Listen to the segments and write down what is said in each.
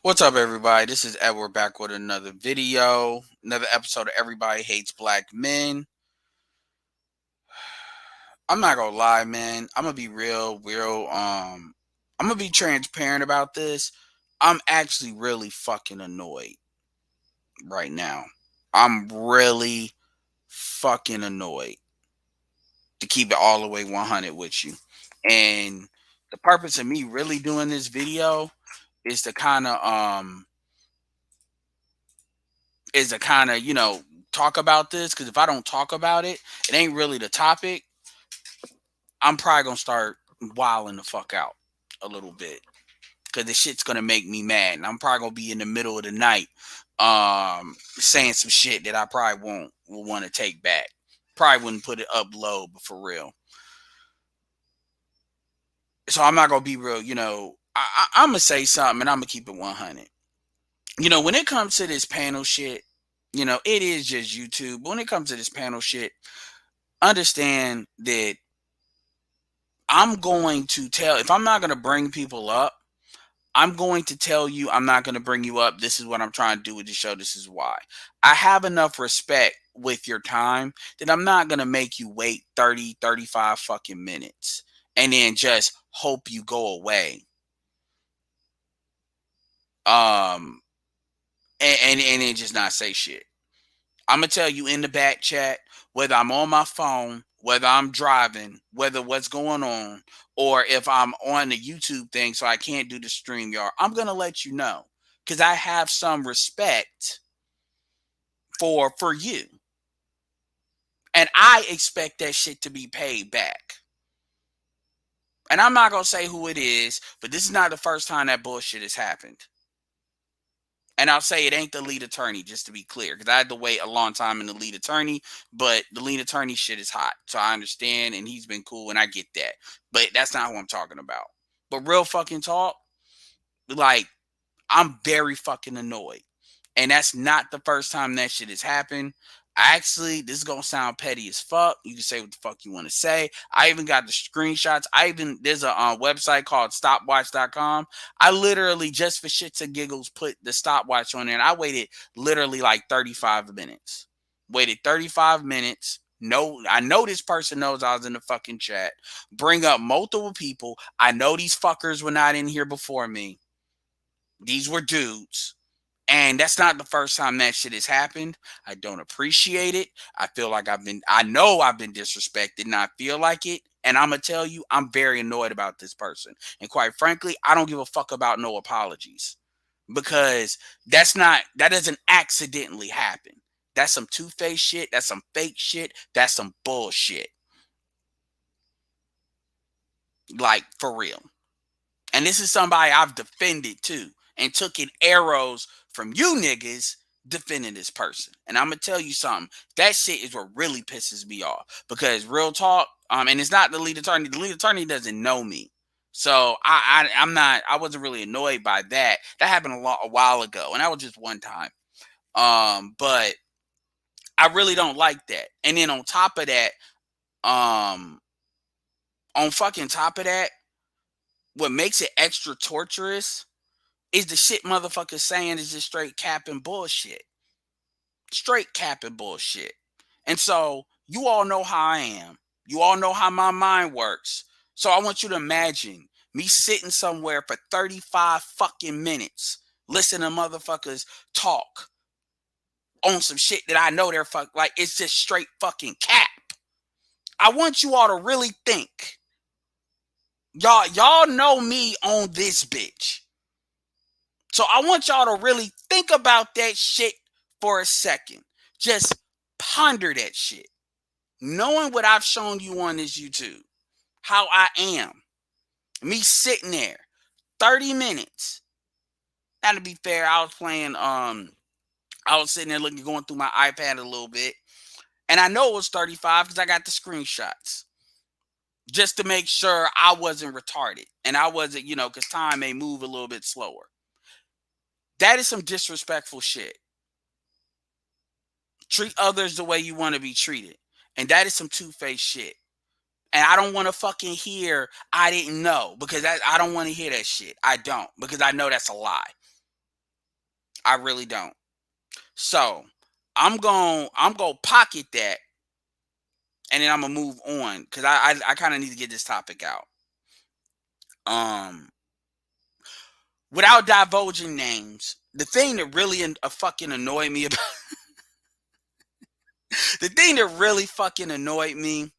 What's up, everybody? This is Edward back with another video, another episode of Everybody Hates Black Men. I'm not gonna lie, man. I'm gonna be real. I'm gonna be transparent about this. I'm actually really fucking annoyed right now. I'm really fucking annoyed to keep it all the way 100 with you. And the purpose of me really doing this video is to kind of talk about this, because if I don't talk about it, it ain't really the topic. I'm probably gonna start wilding the fuck out a little bit, because this shit's gonna make me mad, and I'm probably gonna be in the middle of the night saying some shit that I probably won't will want to take back. Probably wouldn't put it upload, but for real. So I'm not gonna be real. I'm gonna say something, and I'm gonna keep it 100. When it comes to this panel shit, it is just YouTube. But when it comes to this panel shit, understand that I'm going to tell, if I'm not going to bring people up, I'm going to tell you I'm not going to bring you up. This is what I'm trying to do with the show. This is why. I have enough respect with your time that I'm not going to make you wait 30, 35 fucking minutes and then just hope you go away. And then just not say shit. I'm going to tell you in the back chat, whether I'm on my phone, whether I'm driving, whether what's going on, or if I'm on the YouTube thing so I can't do the StreamYard, I'm going to let you know, because I have some respect for you. And I expect that shit to be paid back. And I'm not going to say who it is, but this is not the first time that bullshit has happened. And I'll say it ain't the lead attorney, just to be clear, because I had to wait a long time in the lead attorney, but the lead attorney shit is hot. So I understand, and he's been cool, and I get that. But that's not who I'm talking about. But real fucking talk, like, I'm very fucking annoyed. And that's not the first time that shit has happened. Actually, this is gonna sound petty as fuck. You can say what the fuck you want to say. I even got the screenshots. There's a website called stopwatch.com. I literally, just for shits and giggles, put the stopwatch on there, and I waited literally like 35 minutes. Waited 35 minutes. No, I know this person knows I was in the fucking chat. Bring up multiple people. I know these fuckers were not in here before me. These were dudes. And that's not the first time that shit has happened. I don't appreciate it. I feel like I know I've been disrespected, and I feel like it. And I'm going to tell you, I'm very annoyed about this person. And quite frankly, I don't give a fuck about no apologies, because that doesn't accidentally happen. That's some two-faced shit. That's some fake shit. That's some bullshit. Like, for real. And this is somebody I've defended too, and took in arrows from you niggas defending this person. And I'm gonna tell you something. That shit is what really pisses me off. Because real talk, and it's not the lead attorney. The lead attorney doesn't know me. So I wasn't really annoyed by that. That happened a while ago, and that was just one time. But I really don't like that. And then on top of that, what makes it extra torturous is the shit motherfuckers saying is just straight capping bullshit. Straight capping bullshit. And so you all know how I am. You all know how my mind works. So I want you to imagine me sitting somewhere for 35 fucking minutes listening to motherfuckers talk on some shit that I know they're like, it's just straight fucking cap. I want you all to really think. Y'all know me on this bitch. So I want y'all to really think about that shit for a second. Just ponder that shit. Knowing what I've shown you on this YouTube, how I am, me sitting there 30 minutes. Now, to be fair, I was sitting there going through my iPad a little bit, and I know it was 35 because I got the screenshots, just to make sure I wasn't retarded, and I wasn't, because time may move a little bit slower. That is some disrespectful shit. Treat others the way you want to be treated. And that is some two-faced shit. And I don't want to fucking hear, I didn't know, because I don't want to hear that shit. I don't, because I know that's a lie. I really don't. So I'm gonna pocket that, and then I'm gonna move on because I kind of need to get this topic out. Um, without divulging names, the thing that really fucking annoyed me about the thing that really fucking annoyed me,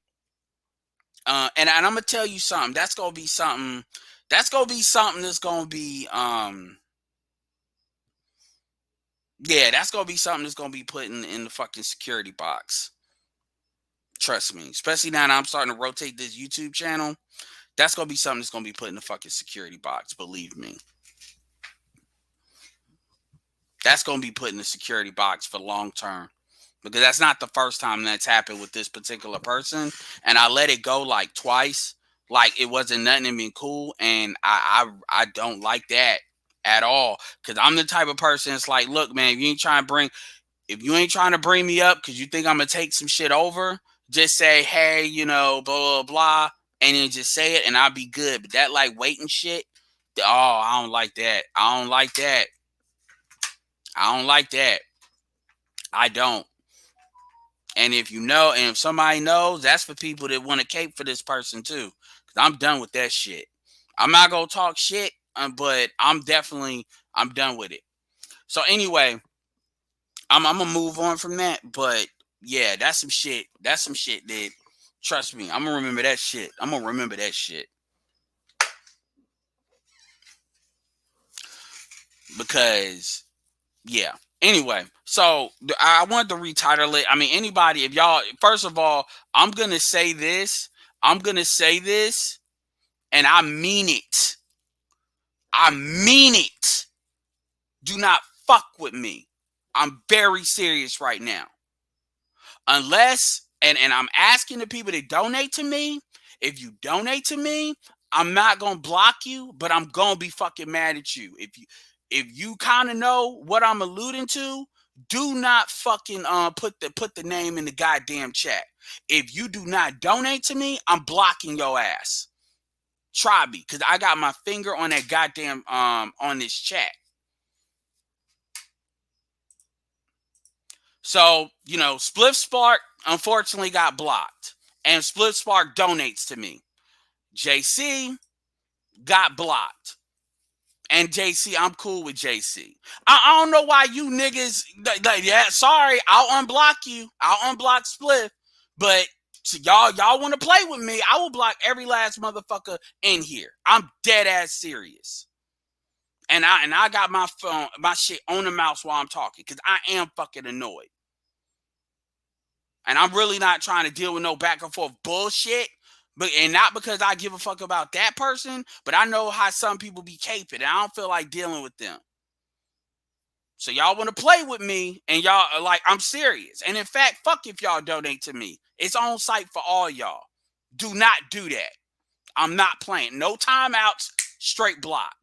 and I'm gonna tell you something. That's gonna be something. That's gonna be something that's gonna be yeah, that's gonna be something that's gonna be put in the fucking security box. Trust me, especially now that I'm starting to rotate this YouTube channel. That's gonna be something that's gonna be put in the fucking security box. Believe me, that's gonna be put in the security box for long term, because that's not the first time that's happened with this particular person. And I let it go like twice, like it wasn't nothing and been cool, and I don't like that at all, because I'm the type of person. It's like, look, man, if you ain't trying to bring me up because you think I'm gonna take some shit over, just say, hey, blah blah blah, and then just say it, and I'll be good. But that like waiting shit, oh, I don't like that. I don't like that. I don't like that. I don't. And if you know, and if somebody knows, that's for people that want to cape for this person too. Cause I'm done with that shit. I'm not gonna talk shit, but I'm done with it. So anyway, I'm gonna move on from that. But yeah, that's some shit. That's some shit that, trust me, I'm gonna remember that shit. I'm gonna remember that shit because yeah. Anyway, so I wanted to retitle it. I mean, anybody, if y'all, first of all, I'm gonna say this. I'm gonna say this, and I mean it. I mean it. Do not fuck with me. I'm very serious right now. Unless, and I'm asking the people that donate to me, if you donate to me, I'm not gonna block you, but I'm gonna be fucking mad at you. If you kind of know what I'm alluding to, do not fucking put the name in the goddamn chat. If you do not donate to me, I'm blocking your ass. Try me, because I got my finger on that goddamn on this chat. So, Spliff Spark unfortunately got blocked. And Spliff Spark donates to me. JC got blocked. And JC, I'm cool with JC. I don't know why you niggas, yeah, sorry, I'll unblock you. I'll unblock Spliff. But so y'all want to play with me, I will block every last motherfucker in here. I'm dead ass serious. And I got my phone, my shit on the mouse while I'm talking, because I am fucking annoyed. And I'm really not trying to deal with no back and forth bullshit. And not because I give a fuck about that person, but I know how some people be caping, and I don't feel like dealing with them. So y'all want to play with me, and y'all are like, I'm serious. And in fact, fuck if y'all donate to me. It's on site for all y'all. Do not do that. I'm not playing. No timeouts, straight block.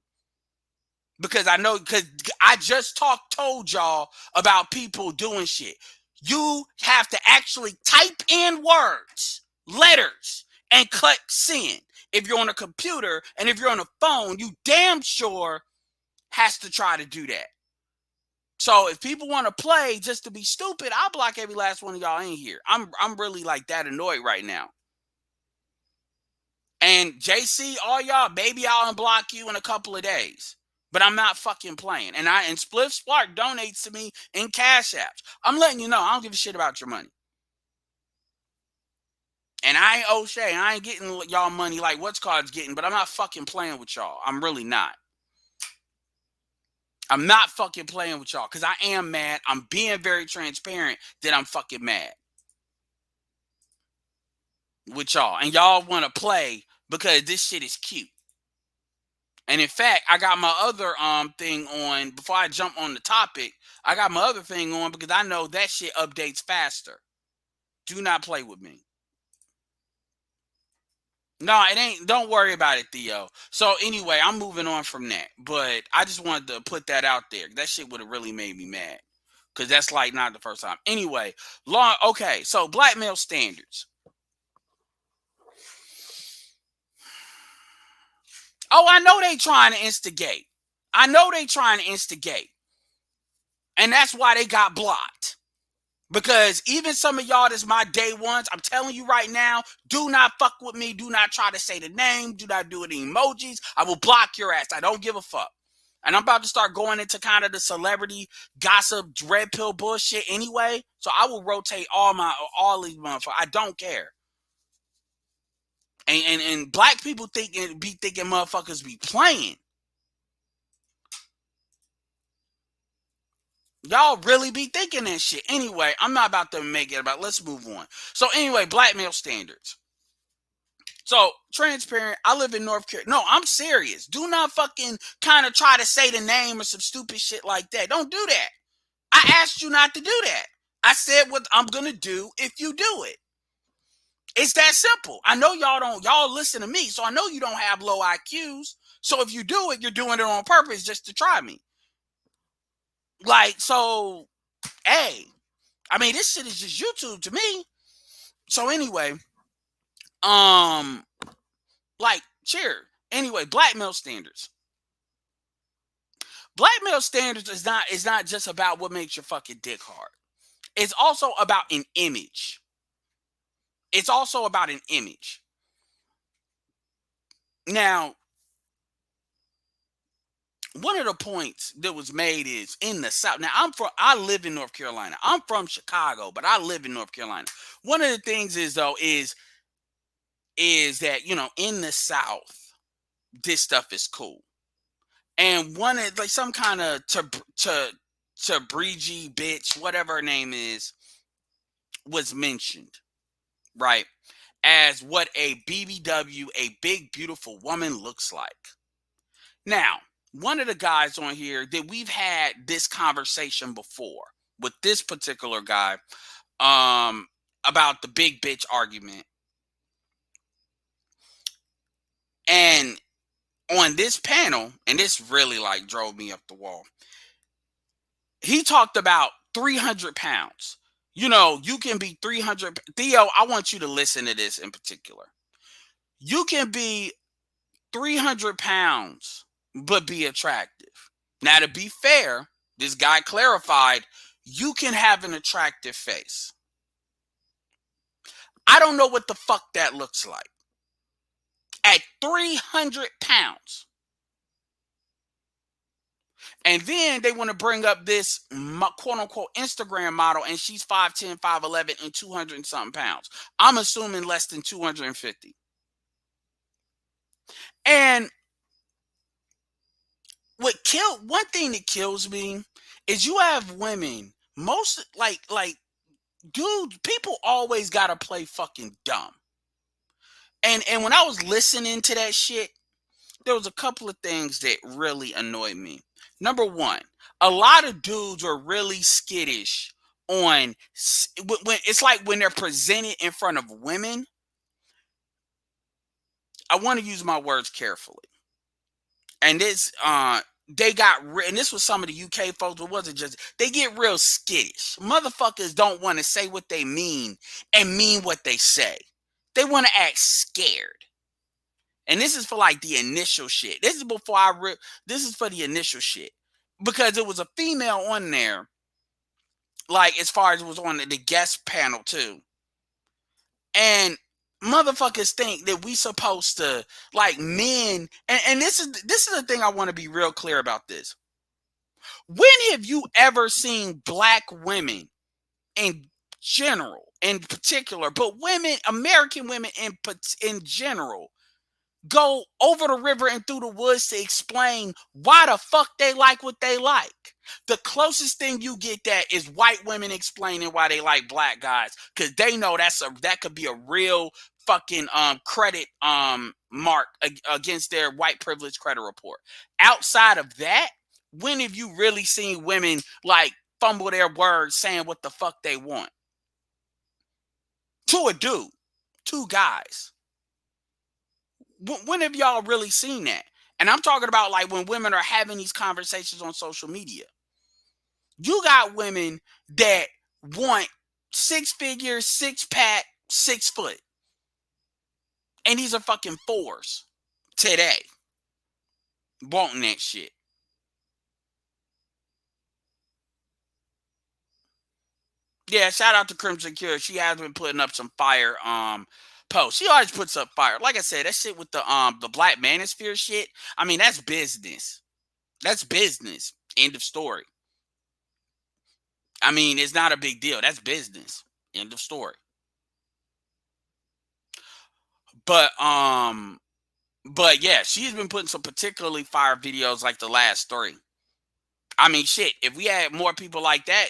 Because I just told y'all about people doing shit. You have to actually type in words, letters, and click send. If you're on a computer, and if you're on a phone, you damn sure has to try to do that. So if people want to play just to be stupid, I'll block every last one of y'all in here. I'm really like that annoyed right now. And JC, all y'all, maybe I'll unblock you in a couple of days. But I'm not fucking playing. And Spliff Spark donates to me in Cash Apps. I'm letting you know, I don't give a shit about your money. And I ain't O'Shea. I ain't getting y'all money like what's call's getting, but I'm not fucking playing with y'all. I'm really not. I'm not fucking playing with y'all because I am mad. I'm being very transparent that I'm fucking mad with y'all. And y'all want to play because this shit is cute. And in fact, I got my other thing on before I jump on the topic. I got my other thing on because I know that shit updates faster. Do not play with me. No, it ain't. Don't worry about it, Theo. So anyway, I'm moving on from that. But I just wanted to put that out there. That shit would have really made me mad. Because that's like not the first time. Anyway, okay, so black male standards. Oh, I know they trying to instigate. I know they trying to instigate. And that's why they got blocked. Because even some of y'all that's my day ones, I'm telling you right now, do not fuck with me. Do not try to say the name. Do not do any emojis. I will block your ass. I don't give a fuck. And I'm about to start going into kind of the celebrity gossip, red pill bullshit anyway. So I will rotate all these motherfuckers. I don't care. And black people thinking motherfuckers be playing. Y'all really be thinking that shit. Anyway, I'm not about to make it about. Let's move on. So anyway, black male standards. So transparent. I live in North Carolina. No, I'm serious. Do not fucking kind of try to say the name or some stupid shit like that. Don't do that. I asked you not to do that. I said what I'm gonna do if you do it. It's that simple. I know y'all listen to me, so I know you don't have low IQs. So if you do it, you're doing it on purpose just to try me. Like, so, hey, I mean, this shit is just YouTube to me. So anyway, like, cheer. Anyway, black male standards. Black male standards is not just about what makes your fucking dick hard. It's also about an image. It's also about an image. Now, one of the points that was made is in the South. Now, I live in North Carolina. I'm from Chicago, but I live in North Carolina. One of the things is though is that, you know, in the South, this stuff is cool. And one is like some kind of Tabrigi bitch, whatever her name is, was mentioned, right? As what a BBW, a big beautiful woman, looks like. Now, one of the guys on here that we've had this conversation before with this particular guy, about the big bitch argument. And on this panel, and this really like drove me up the wall, he talked about 300 pounds. You know, you can be 300. Theo, I want you to listen to this in particular. You can be 300 pounds, but be attractive. Now, to be fair, this guy clarified, you can have an attractive face. I don't know what the fuck that looks like. At 300 pounds. And then they want to bring up this quote unquote Instagram model, and she's 5'10, 5'11, and 200 and something pounds. I'm assuming less than 250. And one thing that kills me is you have women, most like dude, people always gotta play fucking dumb. And when I was listening to that shit, there was a couple of things that really annoyed me. Number one, a lot of dudes are really skittish on when it's like when they're presented in front of women. I want to use my words carefully. And this and this was some of the UK folks, but wasn't just, they get real skittish. Motherfuckers don't want to say what they mean and mean what they say. They want to act scared. And this is for like the initial shit. This is before this is for the initial shit. Because it was a female on there, like as far as it was on the guest panel too. And motherfuckers think that we supposed to, like, men, and this is the thing I want to be real clear about this. When have you ever seen black women in general, in particular, but women, American women in general, go over the river and through the woods to explain why the fuck they like what they like? The closest thing you get that is white women explaining why they like black guys, because they know that could be a real fucking credit mark against their white privilege credit report. Outside of that, when have you really seen women like fumble their words saying what the fuck they want to a dude, two guys? When have y'all really seen that? And I'm talking about like when women are having these conversations on social media. You got women that want 6 figures, 6-pack, 6 foot. And these are fucking 4s today. Wanting that shit. Yeah, shout out to Crimson Cure. She has been putting up some fire posts. She always puts up fire. Like I said, that shit with the Black Manosphere shit. I mean, that's business. That's business. End of story. I mean, it's not a big deal. That's business. End of story. But but yeah, she's been putting some particularly fire videos like the last three. I mean, shit. If we had more people like that,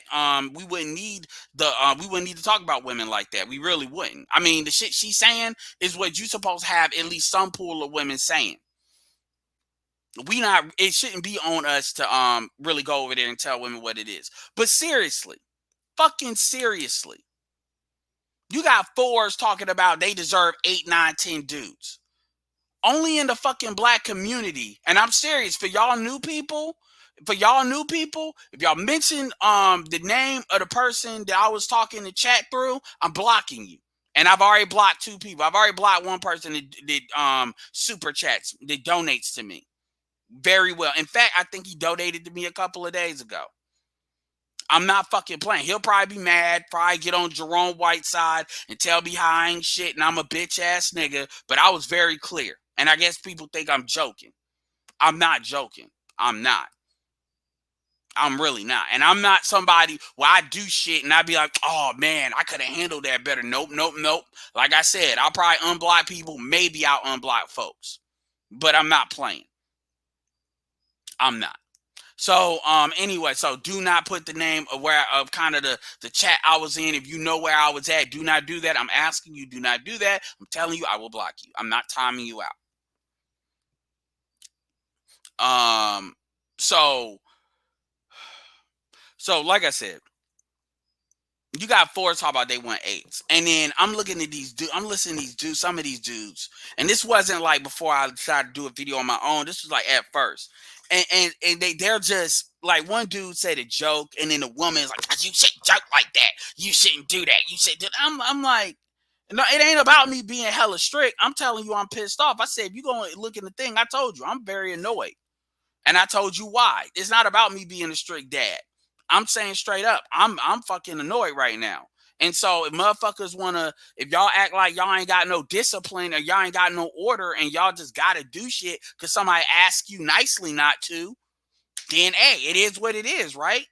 we wouldn't need to talk about women like that. We really wouldn't. I mean, the shit she's saying is what you supposed to have at least some pool of women saying. We not. It shouldn't be on us to really go over there and tell women what it is. But seriously, fucking seriously, you got fours talking about they deserve 8, 9, 10 dudes. Only in the fucking black community. And I'm serious, for y'all new people, if y'all mention the name of the person that I was talking to chat through, I'm blocking you. And I've already blocked 2 people. I've already blocked one person that super chats, that donates to me. Very well. In fact, I think he donated to me a couple of days ago. I'm not fucking playing. He'll probably be mad, probably get on Jerome White's side and tell me how I ain't shit and I'm a bitch ass nigga. But I was very clear. And I guess people think I'm joking. I'm not joking. I'm not. I'm really not. And I'm not somebody where I do shit and I be like, oh man, I could have handled that better. Nope, nope, nope. Like I said, I'll probably unblock people. Maybe I'll unblock folks. But I'm not playing. I'm not. So anyway, so do not put the name of kind of the chat I was in. If you know where I was at, do not do that. I'm asking you, do not do that. I'm telling you, I will block you. I'm not timing you out. So like I said, you got 4 talk about they want 8s. And then I'm looking at these dudes, I'm listening to these dudes, some of these dudes. And this wasn't like before I decided to do a video on my own. This was like at first. And they're just like, one dude said a joke, and then the woman is like, you shouldn't joke like that. You shouldn't do that. You should do that. I'm like, no, it ain't about me being hella strict. I'm telling you, I'm pissed off. I said, if you gonna look in the thing, I told you, I'm very annoyed. And I told you why. It's not about me being a strict dad. I'm saying straight up, I'm fucking annoyed right now. And so if motherfuckers if y'all act like y'all ain't got no discipline or y'all ain't got no order and y'all just gotta do shit because somebody asked you nicely not to, then hey, it is what it is, right?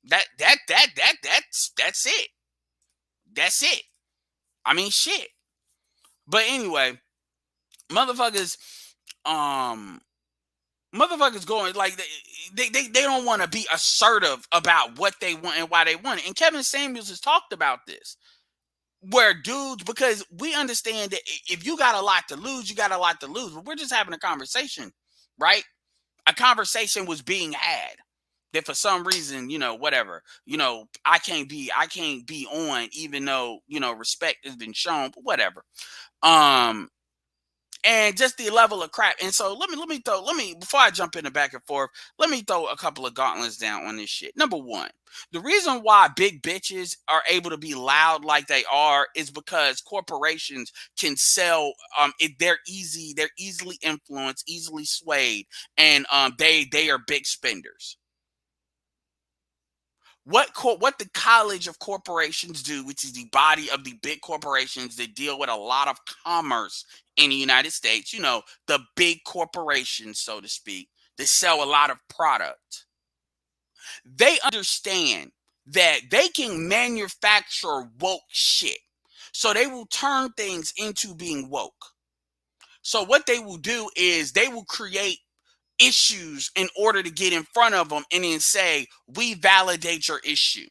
That's it. That's it. I mean, shit. But anyway, motherfuckers, motherfuckers going like they don't want to be assertive about what they want and why they want it. And Kevin Samuels has talked about this, where dudes, because we understand that if you got a lot to lose, you got a lot to lose. But we're just having a conversation, right? A conversation was being had that for some reason, whatever, I can't be on, even though, respect has been shown, but whatever. And just the level of crap. And so let me before I jump in the back and forth, let me throw a couple of gauntlets down on this shit. Number one, the reason why big bitches are able to be loud like they are is because corporations can sell. They're easily influenced, easily swayed, and they are big spenders. What the College of Corporations do, which is the body of the big corporations that deal with a lot of commerce in the United States, the big corporations, so to speak, that sell a lot of product. They understand that they can manufacture woke shit. So they will turn things into being woke. So what they will do is they will create issues in order to get in front of them and then say, we validate your issue.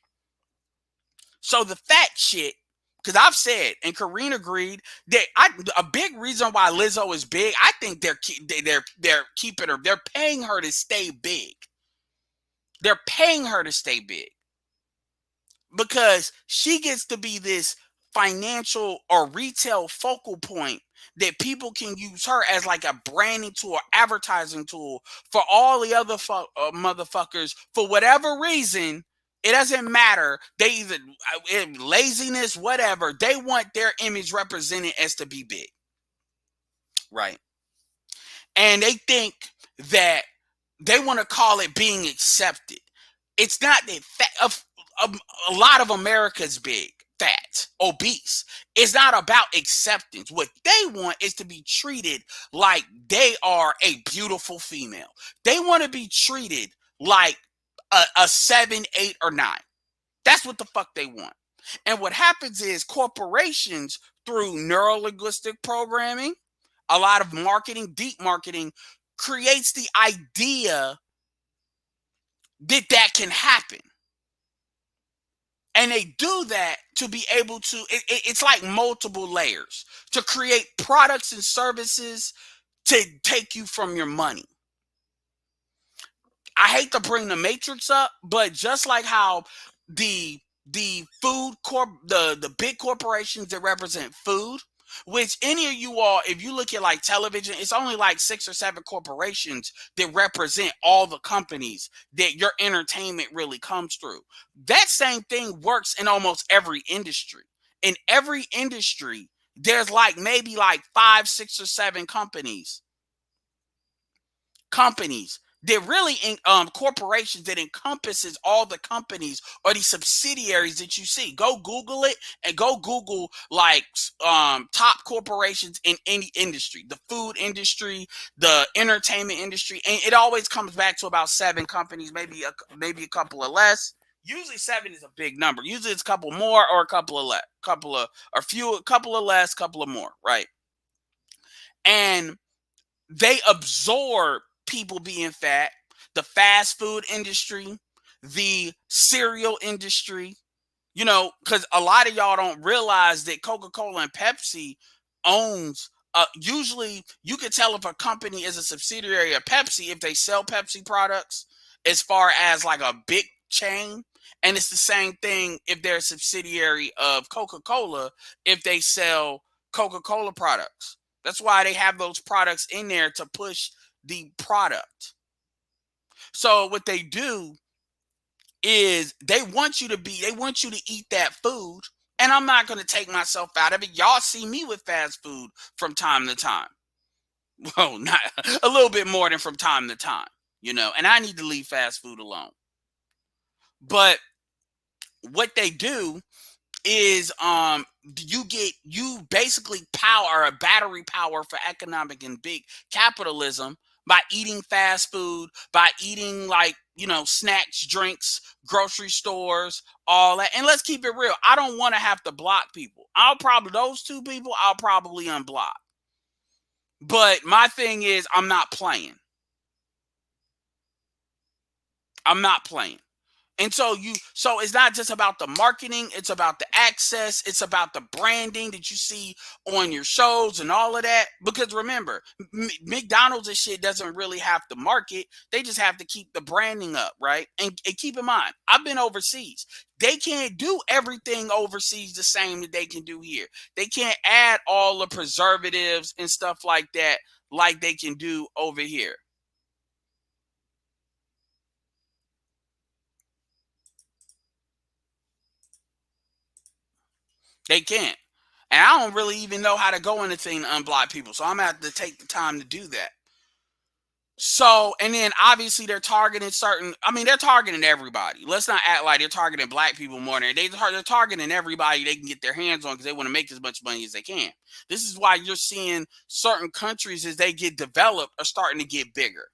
So the fat shit, because I've said, and Karina agreed, that a big reason why Lizzo is big, I think they're keeping her, they're paying her to stay big. They're paying her to stay big because she gets to be this financial or retail focal point that people can use her as like a branding tool or advertising tool for all the other motherfuckers for whatever reason. It doesn't matter. They either laziness, whatever. They want their image represented as to be big, right? And they think that they want to call it being accepted. It's not that a lot of America's big, fat, obese. It's not about acceptance. What they want is to be treated like they are a beautiful female. They want to be treated like a 7, 8, or 9. That's what the fuck they want. And what happens is corporations, through neurolinguistic programming, a lot of marketing, deep marketing, creates the idea that that can happen. And they do that to be able to, it's like multiple layers to create products and services to take you from your money. I hate to bring the Matrix up, but just like how the food corp the big corporations that represent food, which any of you all, if you look at like television, it's only like 6 or 7 corporations that represent all the companies that your entertainment really comes through. That same thing works in almost every industry. In every industry, there's like maybe like 5, 6, or 7 companies they're really corporations that encompasses all the companies or the subsidiaries that you see. Go Google it and go Google like top corporations in any industry, the food industry, the entertainment industry, and it always comes back to about 7 companies, maybe a couple of less. Usually 7 is a big number. Usually it's a couple more or a couple of less, a couple of less, couple of more, right? And they absorb people being fat, the fast food industry, the cereal industry, because a lot of y'all don't realize that Coca-Cola and Pepsi owns, usually you could tell if a company is a subsidiary of Pepsi if they sell Pepsi products as far as like a big chain. And it's the same thing if they're a subsidiary of Coca-Cola if they sell Coca-Cola products. That's why they have those products in there to push the product. So what they do is they want you to eat that food. And I'm not going to take myself out of it. Y'all see me with fast food from time to time. Well, not a little bit more than from time to time, and I need to leave fast food alone. But what they do is you basically power a battery power for economic and big capitalism by eating fast food, by eating like snacks, drinks, grocery stores, all that. And let's keep it real, I don't want to have to block people. Those 2 people I'll probably unblock. But my thing is, I'm not playing. And so it's not just about the marketing, it's about the access, it's about the branding that you see on your shows and all of that. Because remember, McDonald's and shit doesn't really have to market, they just have to keep the branding up, right? And keep in mind, I've been overseas. They can't do everything overseas the same that they can do here. They can't add all the preservatives and stuff like that like they can do over here. They can't. And I don't really even know how to go in the thing to unblock people. So I'm going to have to take the time to do that. So, and then obviously they're targeting they're targeting everybody. Let's not act like they're targeting black people more than they're targeting everybody they can get their hands on because they want to make as much money as they can. This is why you're seeing certain countries as they get developed are starting to get bigger.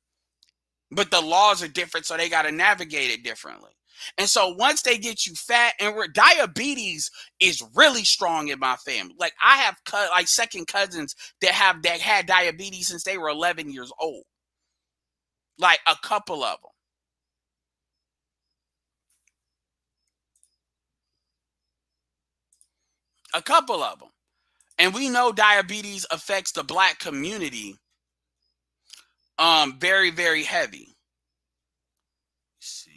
But the laws are different, so they got to navigate it differently. And so once they get you fat, and diabetes is really strong in my family. Like I have like second cousins that had diabetes since they were 11 years old. Like a couple of them. A couple of them. And we know diabetes affects the black community very, very heavy. Let's see.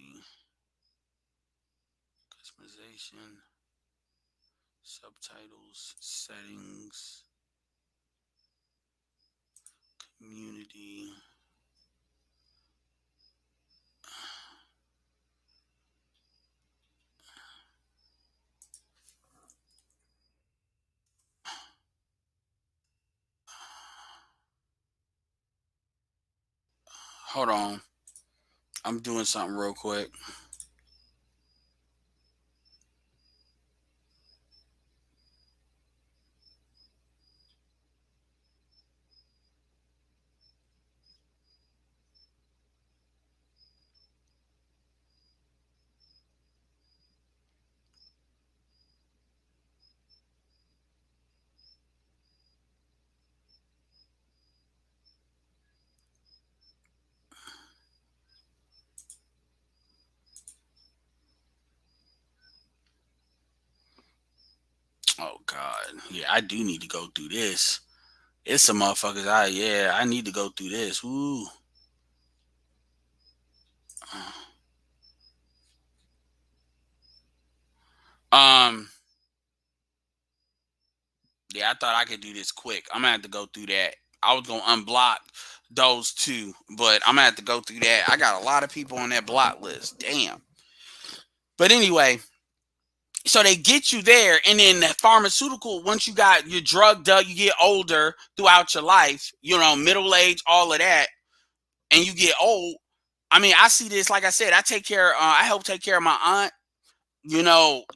Customization, subtitles, settings, community. Hold on. I'm doing something real quick. God. Yeah, I do need to go through this. It's some motherfuckers. I need to go through this. Ooh. Um. Yeah, I thought I could do this quick. I'm gonna have to go through that. I was gonna unblock those two, but I'm gonna have to go through that. I got a lot of people on that block list. Damn. But anyway, so they get you there, and then the pharmaceutical, once you got your drug up, you get older throughout your life, middle age, all of that, and you get old. I mean, I see this, like I said, I help take care of my aunt.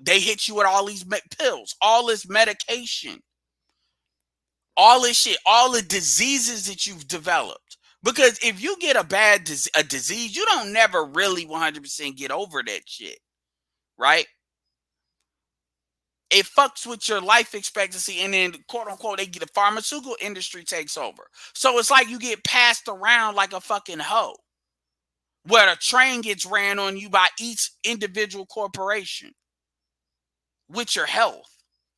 They hit you with all these pills, all this medication, all this shit, all the diseases that you've developed. Because if you get a disease, you don't never really 100% get over that shit, right? It fucks with your life expectancy, and then quote unquote the pharmaceutical industry takes over. So it's like you get passed around like a fucking hoe, where the train gets ran on you by each individual corporation with your health.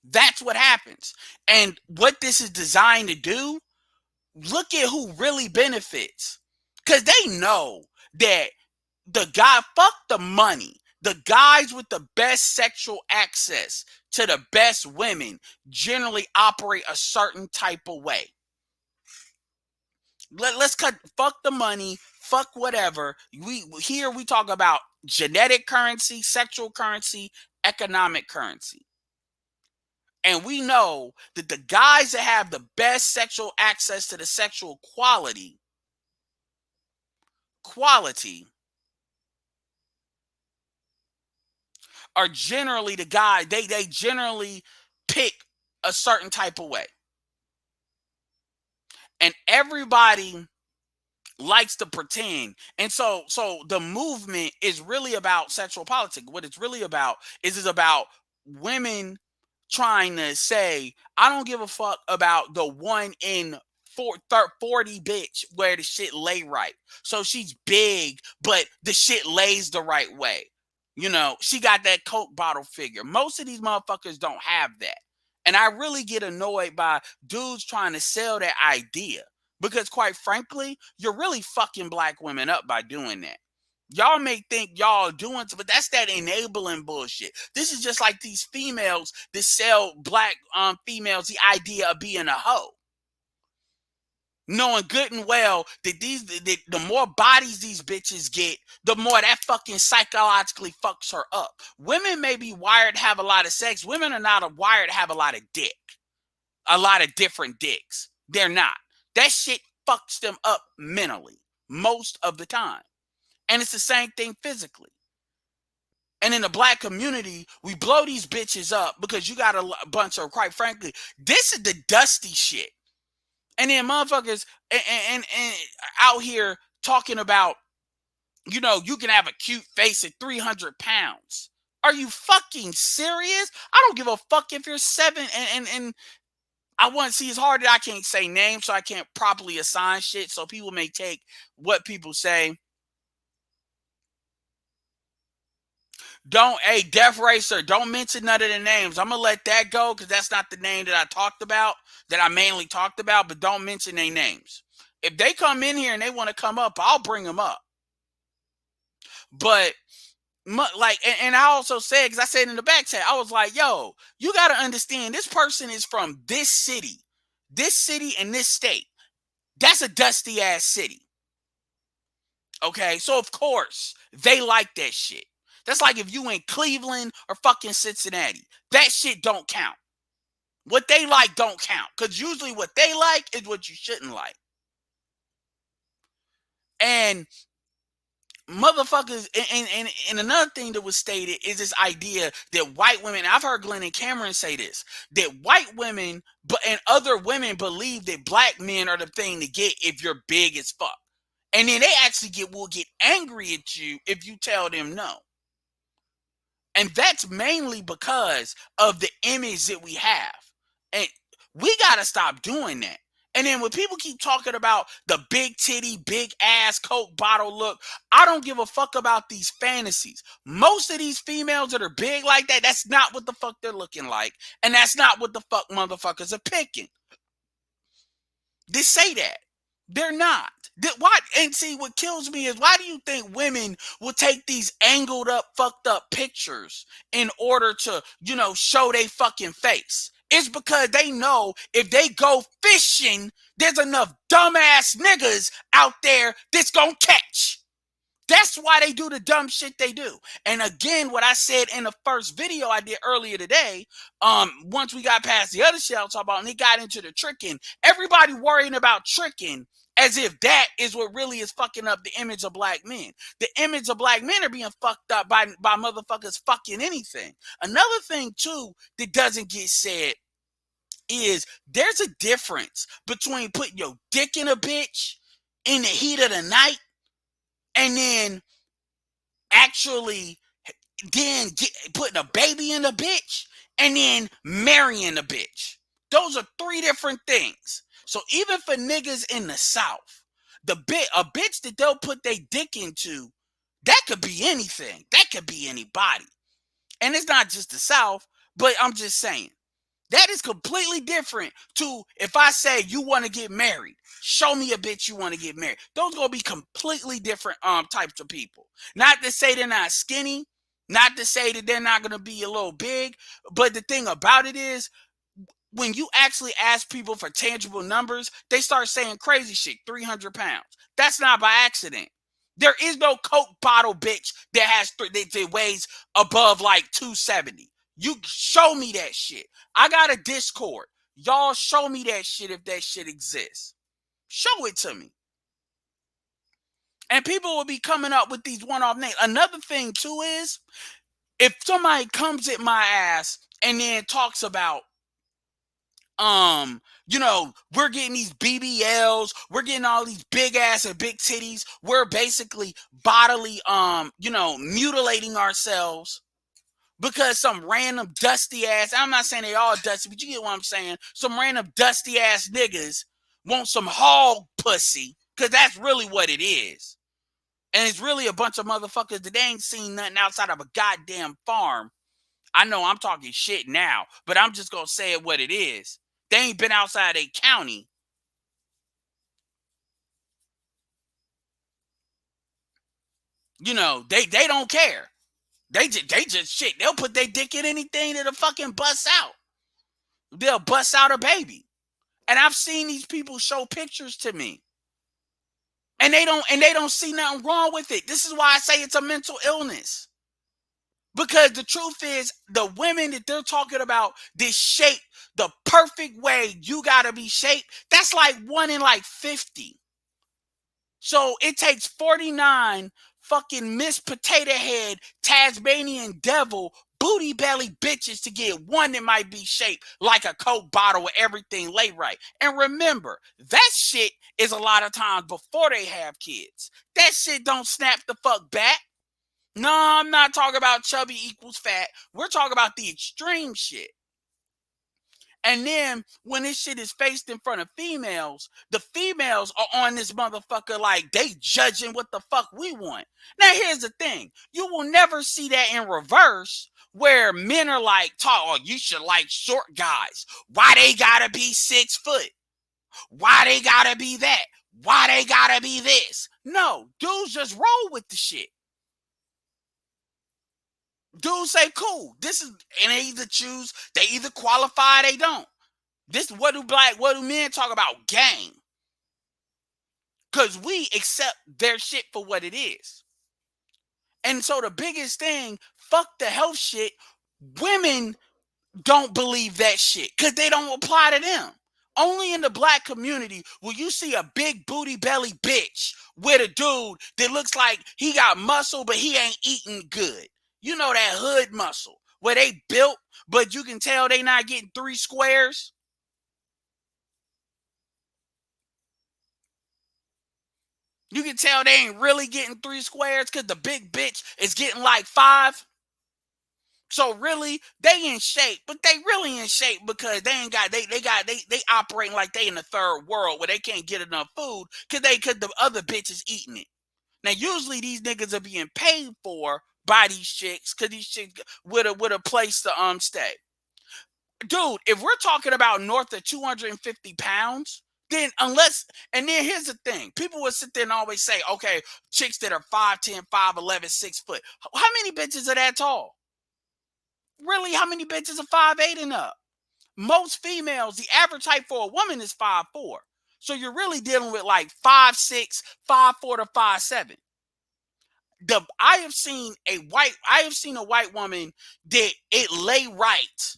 That's what happens. And what this is designed to do, look at who really benefits. Because they know that fuck the money. The guys with the best sexual access to the best women generally operate a certain type of way. Let's fuck the money, fuck whatever. We talk about genetic currency, sexual currency, economic currency. And we know that the guys that have the best sexual access to the sexual quality are generally the guy, they generally pick a certain type of way. And everybody likes to pretend. And so the movement is really about sexual politics. What it's really about is about women trying to say, I don't give a fuck about the 1 in 40 bitch where the shit lay right. So she's big, but the shit lays the right way. She got that Coke bottle figure. Most of these motherfuckers don't have that. And I really get annoyed by dudes trying to sell that idea. Because quite frankly, you're really fucking black women up by doing that. Y'all may think y'all doing, but that's that enabling bullshit. This is just like these females that sell black females the idea of being a hoe, knowing good and well that the more bodies these bitches get, the more that fucking psychologically fucks her up. Women may be wired to have a lot of sex. Women are not wired to have a lot of dick, a lot of different dicks. They're not. That shit fucks them up mentally most of the time. And it's the same thing physically. And in the black community, we blow these bitches up because you got a bunch of, quite frankly, this is the dusty shit. And then motherfuckers and out here talking about, you can have a cute face at 300 pounds. Are you fucking serious? I don't give a fuck if you're 7 and I want to see, it's hard that I can't say names, so I can't properly assign shit. So people may take what people say. Death Racer, don't mention none of the names. I'm going to let that go because that's not the name that I mainly talked about, but don't mention their names. If they come in here and they want to come up, I'll bring them up. But and I also said, because I said in the back chat, I was like, yo, you got to understand, this person is from this city and this state. That's a dusty ass city. Okay, so of course they like that shit. That's like if you in Cleveland or fucking Cincinnati. That shit don't count. What they like don't count. Because usually what they like is what you shouldn't like. And motherfuckers, and another thing that was stated is this idea that white women, I've heard Glenn and Cameron say this, that white women and other women believe that black men are the thing to get if you're big as fuck. And then they actually will get angry at you if you tell them no. And that's mainly because of the image that we have. And we got to stop doing that. And then when people keep talking about the big titty, big ass Coke bottle look, I don't give a fuck about these fantasies. Most of these females that are big like that, that's not what the fuck they're looking like. And that's not what the fuck motherfuckers are picking. They say that. They're not. Why? And see, what kills me is, why do you think women will take these angled up, fucked up pictures in order to, show they fucking face? It's because they know if they go fishing, there's enough dumbass niggas out there that's gonna catch. That's why they do the dumb shit they do. And again, what I said in the first video I did earlier today, once we got past the other shit I was talking about, and they got into the tricking, everybody worrying about tricking as if that is what really is fucking up the image of black men. The image of black men are being fucked up by motherfuckers fucking anything. Another thing, too, that doesn't get said is there's a difference between putting your dick in a bitch in the heat of the night and then actually putting a baby in a bitch and then marrying a bitch. Those are three different things. So even for niggas in the South, a bitch that they'll put their dick into, that could be anything. That could be anybody. And it's not just the South, but I'm just saying. That is completely different to if I say you want to get married. Show me a bitch you want to get married. Those gonna be completely different types of people. Not to say they're not skinny, not to say that they're not gonna be a little big, but the thing about it is, when you actually ask people for tangible numbers, they start saying crazy shit. 300 pounds. That's not by accident. There is no Coke bottle bitch that weighs above like 270. You show me that shit. I got a Discord. Y'all show me that shit if that shit exists. Show it to me. And people will be coming up with these one-off names. Another thing too is, if somebody comes at my ass and then talks about, we're getting these BBLs, we're getting all these big ass and big titties, we're basically bodily, mutilating ourselves because some random dusty ass, I'm not saying they all dusty, but you get what I'm saying, some random dusty ass niggas want some hog pussy, because that's really what it is. And it's really a bunch of motherfuckers that they ain't seen nothing outside of a goddamn farm. I know I'm talking shit now, but I'm just gonna say it what it is. They ain't been outside a county. They don't care. They just shit. They'll put their dick in anything that'll fucking bust out. They'll bust out a baby. And I've seen these people show pictures to me. And they don't see nothing wrong with it. This is why I say it's a mental illness. Because the truth is, the women that they're talking about, this shape, the perfect way you gotta be shaped, that's like 1 in like 50. So it takes 49 fucking Miss Potato Head, Tasmanian Devil, booty belly bitches to get one that might be shaped like a Coke bottle with everything laid right. And remember, that shit is a lot of times before they have kids. That shit don't snap the fuck back. No, I'm not talking about chubby equals fat. We're talking about the extreme shit. And then when this shit is faced in front of females, the females are on this motherfucker like they judging what the fuck we want. Now, here's the thing. You will never see that in reverse where men are like, oh, you should like short guys. Why they gotta be 6 foot? Why they gotta be that? Why they gotta be this? No, dudes just roll with the shit. Dudes say, cool, this is, and they either qualify or they don't. This, what do men talk about? Game. Because we accept their shit for what it is. And so the biggest thing, fuck the health shit, women don't believe that shit because they don't apply to them. Only in the black community will you see a big booty belly bitch with a dude that looks like he got muscle, but he ain't eating good. You know that hood muscle where they built, but you can tell they not getting 3 squares. You can tell they ain't really getting 3 squares because the big bitch is getting like 5. So really, they in shape, but they really in shape because they ain't got they operating like they in the third world where they can't get enough food because the other bitches eating it. Now usually these niggas are being paid for by these chicks because these chicks with a place to stay. Dude, if we're talking about north of 250 pounds, then and then here's the thing. People would sit there and always say, okay, chicks that are 5'10", 5'11", 6 foot. How many bitches are that tall? Really, how many bitches are 5'8" and up? Most females, the average height for a woman is 5'4". So you're really dealing with like 5'6", 5'4" to 5'7". I have seen a white woman that it lay right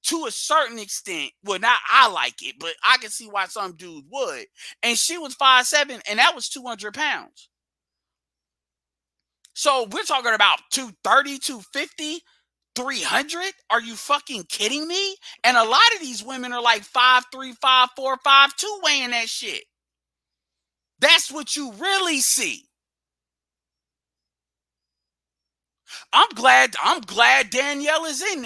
to a certain extent. Well, not I like it, but I can see why some dudes would. And she was 5'7", and that was 200 pounds. So we're talking about 230, 250, 300? Are you fucking kidding me? And a lot of these women are like 5'3", 5'4", 5'2", weighing that shit. That's what you really see. I'm glad Danielle is in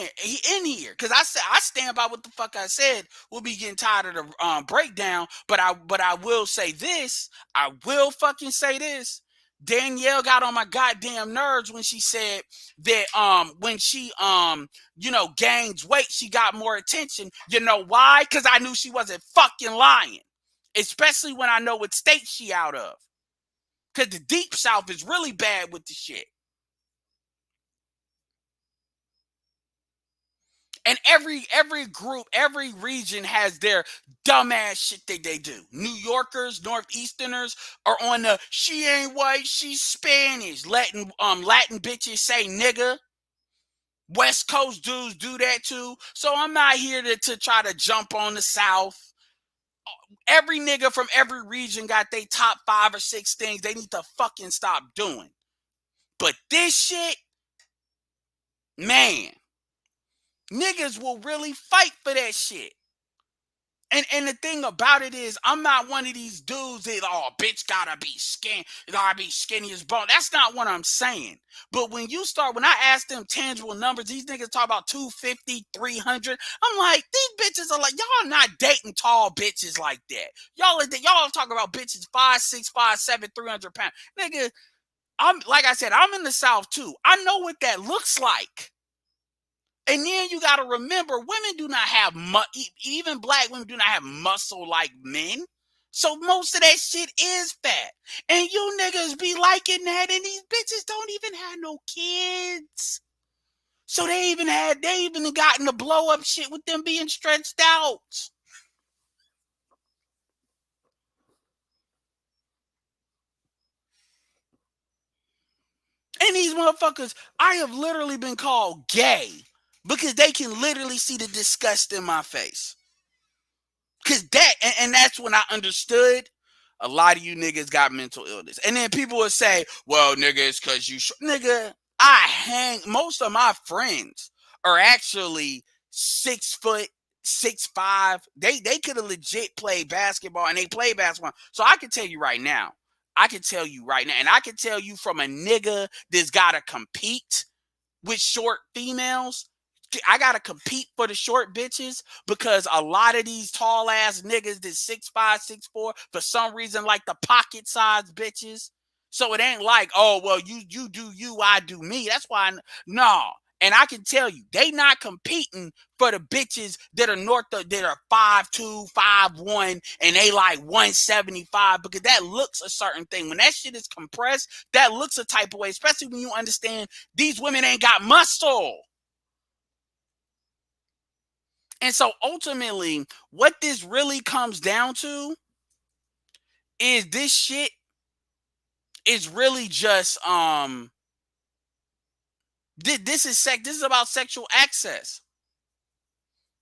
here because I stand by what the fuck I said. We'll be getting tired of the breakdown, but I will say this. I will fucking say this. Danielle got on my goddamn nerves when she said that when she gains weight, she got more attention. You know why? Because I knew she wasn't fucking lying, especially when I know what state she out of. Because the deep south is really bad with the shit. And every group, every region has their dumbass shit that they do. New Yorkers, Northeasterners are on the she ain't white, she's Spanish. Latin bitches say nigga. West Coast dudes do that too. So I'm not here to try to jump on the South. Every nigga from every region got their top 5 or 6 things they need to fucking stop doing. But this shit, man, niggas will really fight for that shit. And the thing about it is, I'm not one of these dudes that, bitch gotta be skinny as bone. That's not what I'm saying. But when I ask them tangible numbers, these niggas talk about 250, 300. I'm like, these bitches are like, y'all not dating tall bitches like that. Y'all talking about bitches 5'6", 5'7", 300 pounds. Nigga, like I said, I'm in the South too. I know what that looks like. And then you got to remember, women do not have even black women do not have muscle like men. So most of that shit is fat. And you niggas be liking that, and these bitches don't even have no kids. So they even gotten the blow up shit with them being stretched out. And these motherfuckers, I have literally been called gay because they can literally see the disgust in my face. Cause that's when I understood a lot of you niggas got mental illness. And then people would say, well, nigga, it's cause you nigga, most of my friends are actually 6 foot, 6'5". They could have legit played basketball, and they play basketball. So I can tell you right now, and I can tell you from a nigga that's gotta compete with short females. I gotta compete for the short bitches because a lot of these tall ass niggas that 6'5", 6'4", for some reason like the pocket size bitches. So it ain't like, oh well, you do you, I do me. That's why no. And I can tell you, they not competing for the bitches that are that are 5'2", 5'1", and they like 175 because that looks a certain thing. When that shit is compressed, that looks a type of way, especially when you understand these women ain't got muscle. And so ultimately, what this really comes down to is this shit is really just this is about sexual access.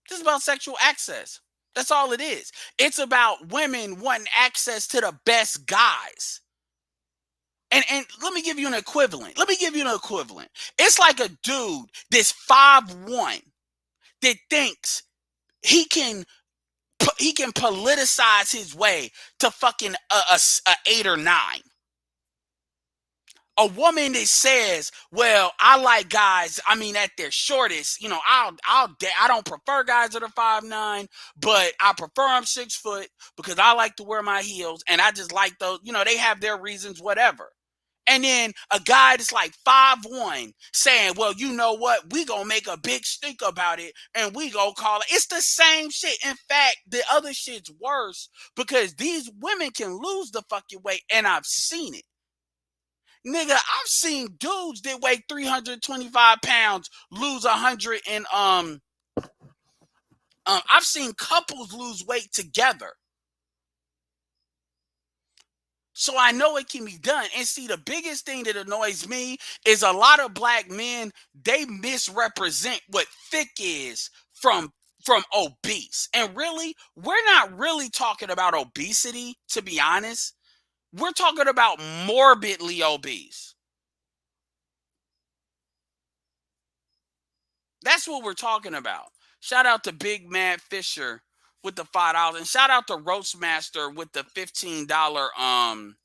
This is about sexual access. That's all it is. It's about women wanting access to the best guys. And let me give you an equivalent. It's like a dude that's 5'1" that thinks he can politicize his way to fucking a 8 or 9. A woman that says, "Well, I like guys. I mean, at their shortest, I don't prefer guys that are 5'9", but I prefer them 6 foot because I like to wear my heels, and I just like those. They have their reasons, whatever." And then a guy that's like 5'1" saying, "Well, you know what? We gonna make a big stink about it, and we gonna call it." It's the same shit. In fact, the other shit's worse because these women can lose the fucking weight, and I've seen it. Nigga, I've seen dudes that weigh 325 pounds lose 100 and I've seen couples lose weight together. So I know it can be done. And see, the biggest thing that annoys me is a lot of black men, they misrepresent what thick is from obese. And really, we're not really talking about obesity, to be honest. We're talking about morbidly obese. That's what we're talking about. Shout out to Big Mad Fisher with the $5, and shout out to Roastmaster with the $15. Um.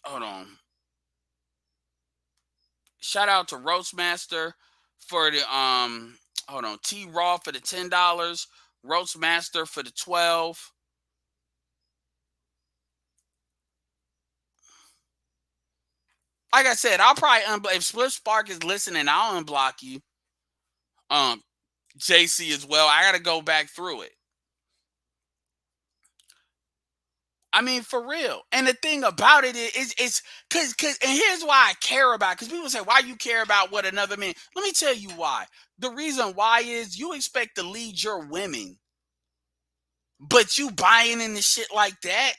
Hold on. Shout out to Roastmaster for the Hold on. T Raw for the $10. Roastmaster for the 12. Like I said, I'll probably if Split Spark is listening, I'll unblock you. JC as well. I gotta go back through it. I mean, for real. And the thing about it is it's cause and here's why I care about, because people say, why you care about what another man? Let me tell you why. The reason why is you expect to lead your women, but you buying into shit like that.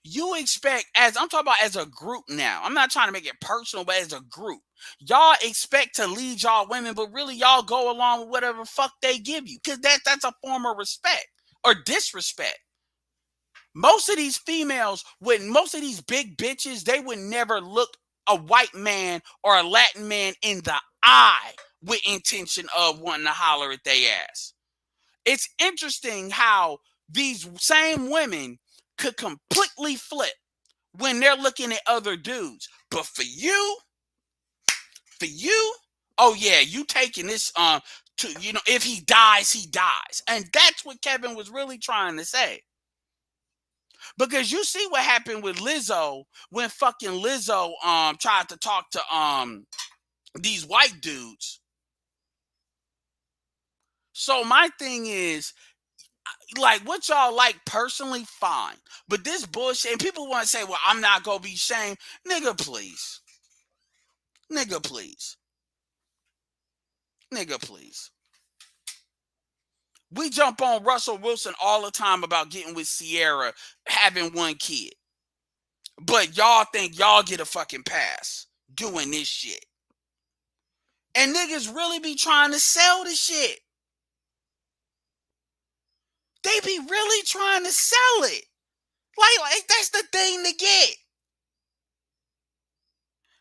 You expect, as I'm talking about as a group now. I'm not trying to make it personal, but as a group. Y'all expect to lead y'all women, but really y'all go along with whatever fuck they give you. Cause that's a form of respect or disrespect. Most of these females, with most of these big bitches, they would never look a white man or a Latin man in the eye with intention of wanting to holler at their ass. It's interesting how these same women could completely flip when they're looking at other dudes. But for you, oh yeah, you taking this to if he dies, he dies. And that's what Kevin was really trying to say. Because you see what happened with Lizzo when fucking Lizzo tried to talk to these white dudes. So my thing is, like, what y'all like personally, fine. But this bullshit, and people want to say, well, I'm not gonna be shamed. Nigga, please. Nigga, please. Nigga, please. We jump on Russell Wilson all the time about getting with Sierra, having one kid. But y'all think y'all get a fucking pass doing this shit. And niggas really be trying to sell the shit. They be really trying to sell it. Like that's the thing to get.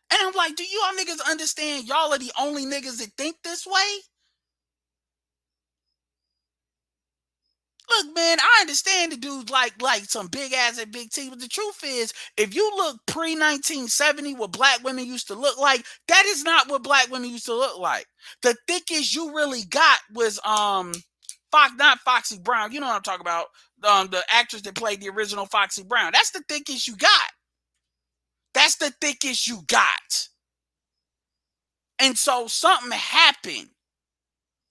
And I'm like, do y'all niggas understand y'all are the only niggas that think this way? Look, man, I understand the dudes like some big ass and big T, but the truth is, if you look pre 1970, what black women used to look like, that is not what black women used to look like. The thickest you really got was not Foxy Brown. You know what I'm talking about? The actress that played the original Foxy Brown. That's the thickest you got. That's the thickest you got. And so something happened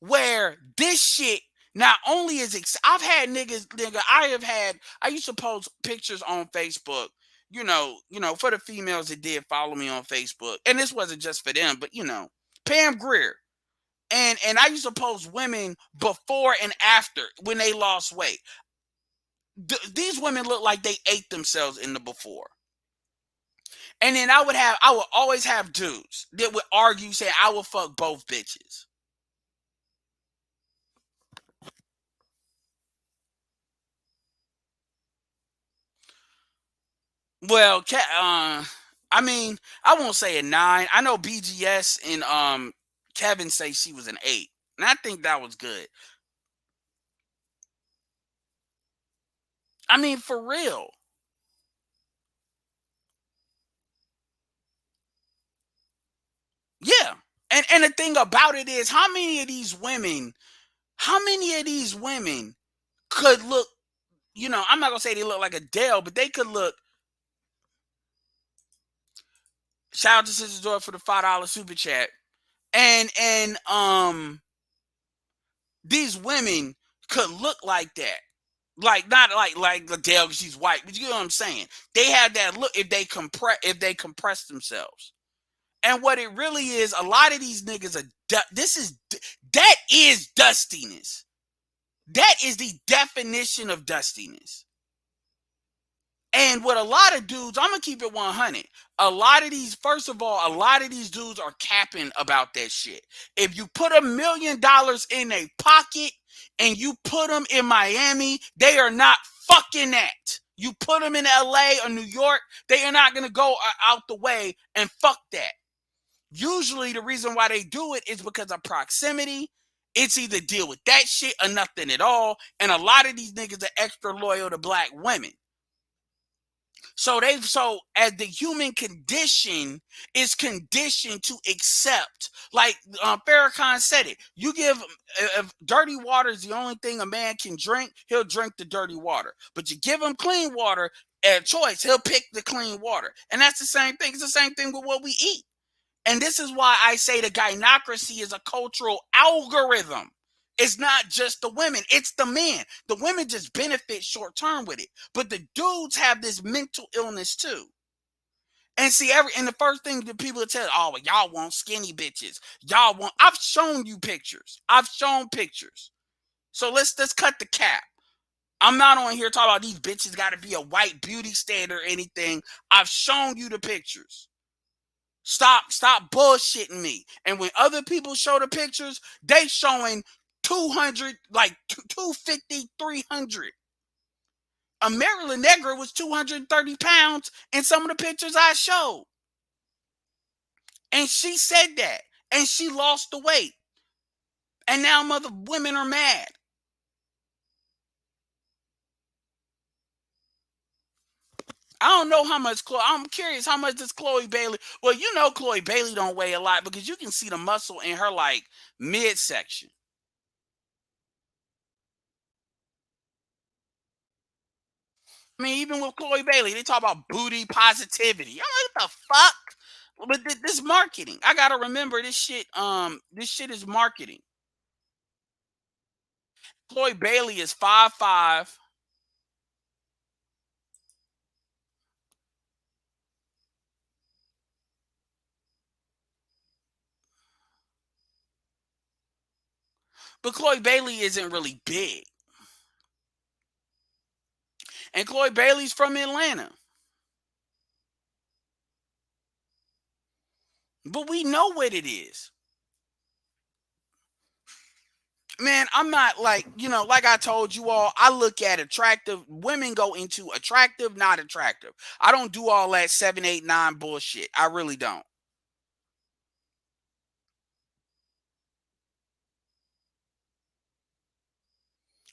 where this shit not only is I've had I used to post pictures on Facebook, for the females that did follow me on Facebook. And this wasn't just for them, but Pam Grier. And I used to post women before and after when they lost weight. These women look like they ate themselves in the before. And then I would always have dudes that would argue, say, I would fuck both bitches. Well, I mean, I won't say a 9. I know BGS and Kevin say she was an 8, and I think that was good. I mean, for real. And the thing about it is, how many of these women could look, I'm not gonna say they look like Adele, but they could look. Shout out to Sister Joy for the $5 super chat. And these women could look like that. Like not like Adele because she's white, but you know what I'm saying? They have that look if they compress themselves. And what it really is, a lot of these niggas are that is dustiness. That is the definition of dustiness. And with a lot of dudes, I'm gonna keep it 100. First of all, a lot of these dudes are capping about that shit. If you put $1 million in a pocket and you put them in Miami, they are not fucking that. You put them in LA or New York, they are not gonna go out the way and fuck that. Usually, the reason why they do it is because of proximity. It's either deal with that shit or nothing at all. And a lot of these niggas are extra loyal to black women. So as the human condition is conditioned to accept, like Farrakhan said it. You give if dirty water is the only thing a man can drink, he'll drink the dirty water. But you give him clean water at choice, he'll pick the clean water. And that's the same thing. It's the same thing with what we eat. And this is why I say the gynocracy is a cultural algorithm. It's not just the women, it's the men. The women just benefit short term with it. But the dudes have this mental illness too. And see, and the first thing that people tell, oh, well, y'all want skinny bitches. I've shown you pictures. I've shown pictures. So let's cut the cap. I'm not on here talking about these bitches got to be a white beauty standard or anything. I've shown you the pictures. Stop bullshitting me. And when other people show the pictures, they showing 200, like 250, 300. A Maryland Negra was 230 pounds in some of the pictures I showed. And she said that. And she lost the weight. And now mother women are mad. I don't know how much I'm curious how much does Chloe Bailey. Well, you know Chloe Bailey don't weigh a lot because you can see the muscle in her like midsection. I mean, even with Chloe Bailey, they talk about booty positivity. I'm like, what the fuck? But this marketing. I gotta remember this shit. This shit is marketing. Chloe Bailey is 5'5". But Chloe Bailey isn't really big. And Chloe Bailey's from Atlanta. But we know what it is. Man, I'm not like, like I told you all, I look at attractive. Women go into attractive, not attractive. I don't do all that 7, 8, 9 bullshit. I really don't.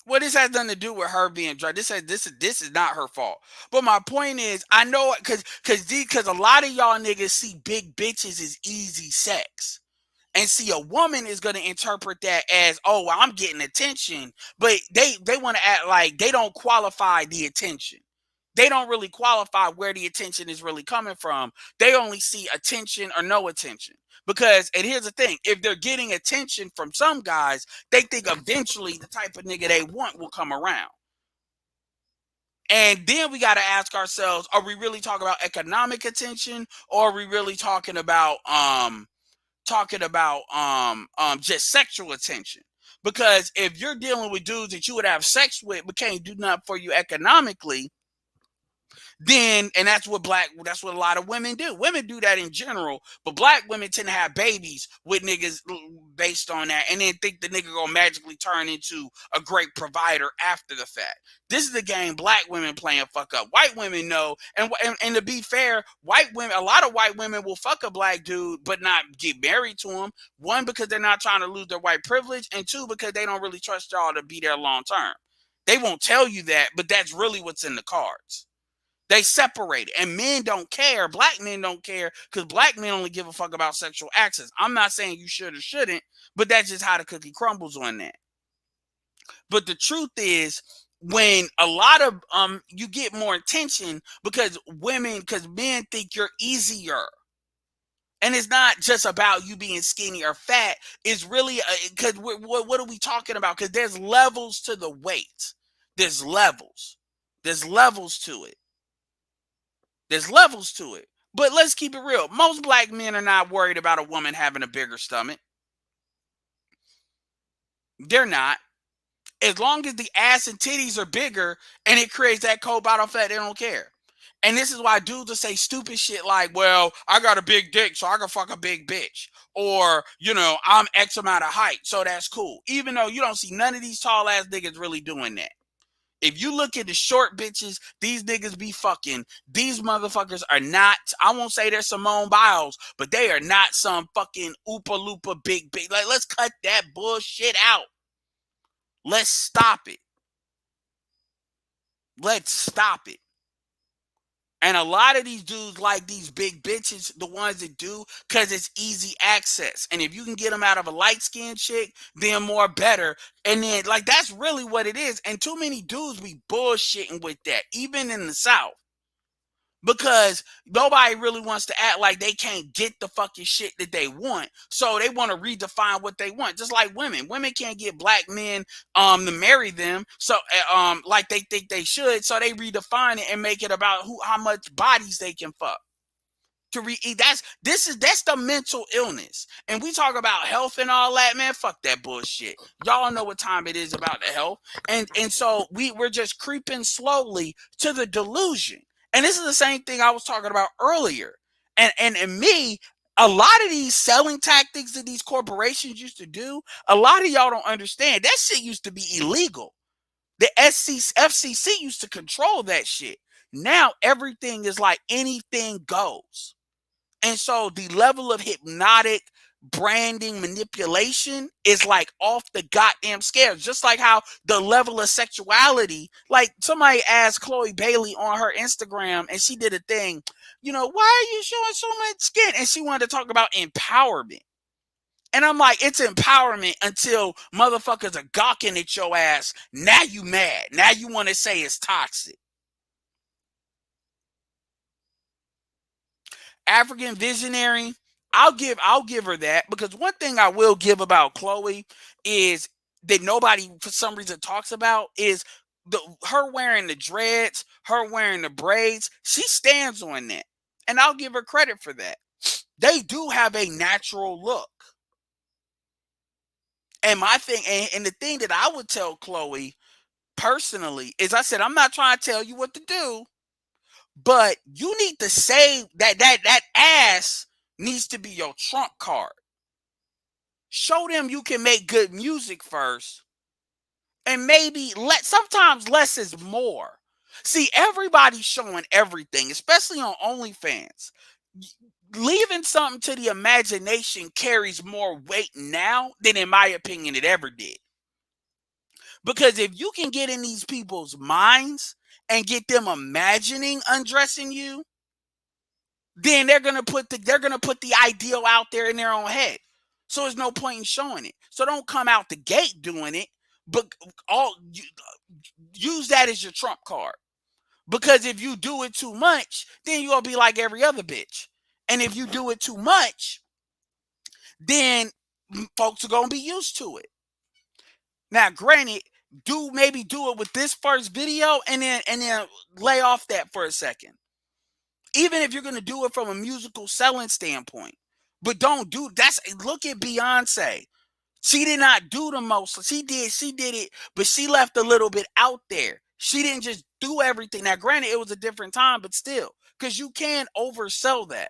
Well, this has nothing to do with her being drunk. This is not her fault. But my point is, I know because a lot of y'all niggas see big bitches as easy sex. And see, a woman is going to interpret that as, oh, well, I'm getting attention, but they want to act like they don't qualify the attention. They don't really qualify where the attention is really coming from. They only see attention or no attention. Because, and here's the thing, if they're getting attention from some guys, they think eventually the type of nigga they want will come around. And then we got to ask ourselves, are we really talking about economic attention, or are we really talking about just sexual attention? Because if you're dealing with dudes that you would have sex with but can't do nothing for you economically, then, and that's what a lot of women do. Women do that in general, but black women tend to have babies with niggas based on that, and then think the nigga gonna magically turn into a great provider after the fact. This is the game black women playing fuck up. White women know, and to be fair, a lot of white women will fuck a black dude but not get married to him. One, because they're not trying to lose their white privilege, and two, because they don't really trust y'all to be there long term. They won't tell you that, but that's really what's in the cards. They separate it. And men don't care. Black men don't care because black men only give a fuck about sexual access. I'm not saying you should or shouldn't, but that's just how the cookie crumbles on that. But the truth is, when a lot of you get more attention because men think you're easier. And it's not just about you being skinny or fat. It's really because what are we talking about? Because there's levels to the weight. There's levels. There's levels to it. There's levels to it. But let's keep it real. Most black men are not worried about a woman having a bigger stomach. They're not. As long as the ass and titties are bigger and it creates that cold bottle fat, they don't care. And this is why dudes will say stupid shit like, well, I got a big dick, so I can fuck a big bitch. Or, I'm X amount of height, so that's cool. Even though you don't see none of these tall ass niggas really doing that. If you look at the short bitches, these niggas be fucking. These motherfuckers are not, I won't say they're Simone Biles, but they are not some fucking Oopa Loopa big. Like, let's cut that bullshit out. Let's stop it. Let's stop it. And a lot of these dudes like these big bitches, the ones that do, because it's easy access. And if you can get them out of a light-skinned chick, then more better. And then, like, that's really what it is. And too many dudes be bullshitting with that, even in the South. Because nobody really wants to act like they can't get the fucking shit that they want. So they want to redefine what they want. Just like women. Women can't get black men to marry them. So like they think they should. So they redefine it and make it about how much bodies they can fuck. That's the mental illness. And we talk about health and all that, man. Fuck that bullshit. Y'all know what time it is about the health. And so we're just creeping slowly to the delusion. And this is the same thing I was talking about earlier. And me, a lot of these selling tactics that these corporations used to do, a lot of y'all don't understand. That shit used to be illegal. The FCC used to control that shit. Now everything is like anything goes. And so the level of hypnotic branding manipulation is like off the goddamn scale. Just like how the level of sexuality, like somebody asked Chloe Bailey on her Instagram and she did a thing, why are you showing so much skin? And she wanted to talk about empowerment. And I'm like, it's empowerment until motherfuckers are gawking at your ass. Now you mad. Now you want to say it's toxic. African visionary, I'll give her that, because one thing I will give about Chloe is that nobody for some reason talks about is her wearing the dreads, her wearing the braids. She stands on that. And I'll give her credit for that. They do have a natural look. And my thing, and the thing that I would tell Chloe personally is, I said, I'm not trying to tell you what to do, but you need to save that ass needs to be your trump card. Show them you can make good music first. And maybe sometimes less is more. See, everybody's showing everything, especially on OnlyFans. Leaving something to the imagination carries more weight now than, in my opinion, it ever did. Because if you can get in these people's minds and get them imagining undressing you, then they're gonna put the ideal out there in their own head. So there's no point in showing it. So don't come out the gate doing it, but use that as your trump card. Because if you do it too much, then you're gonna be like every other bitch. And if you do it too much, then folks are gonna be used to it. Now, granted, maybe do it with this first video and then lay off that for a second. Even if you're gonna do it from a musical selling standpoint. But don't do look at Beyonce. She did not do the most. She did it, but she left a little bit out there. She didn't just do everything. Now, granted, it was a different time, but still, because you can oversell that.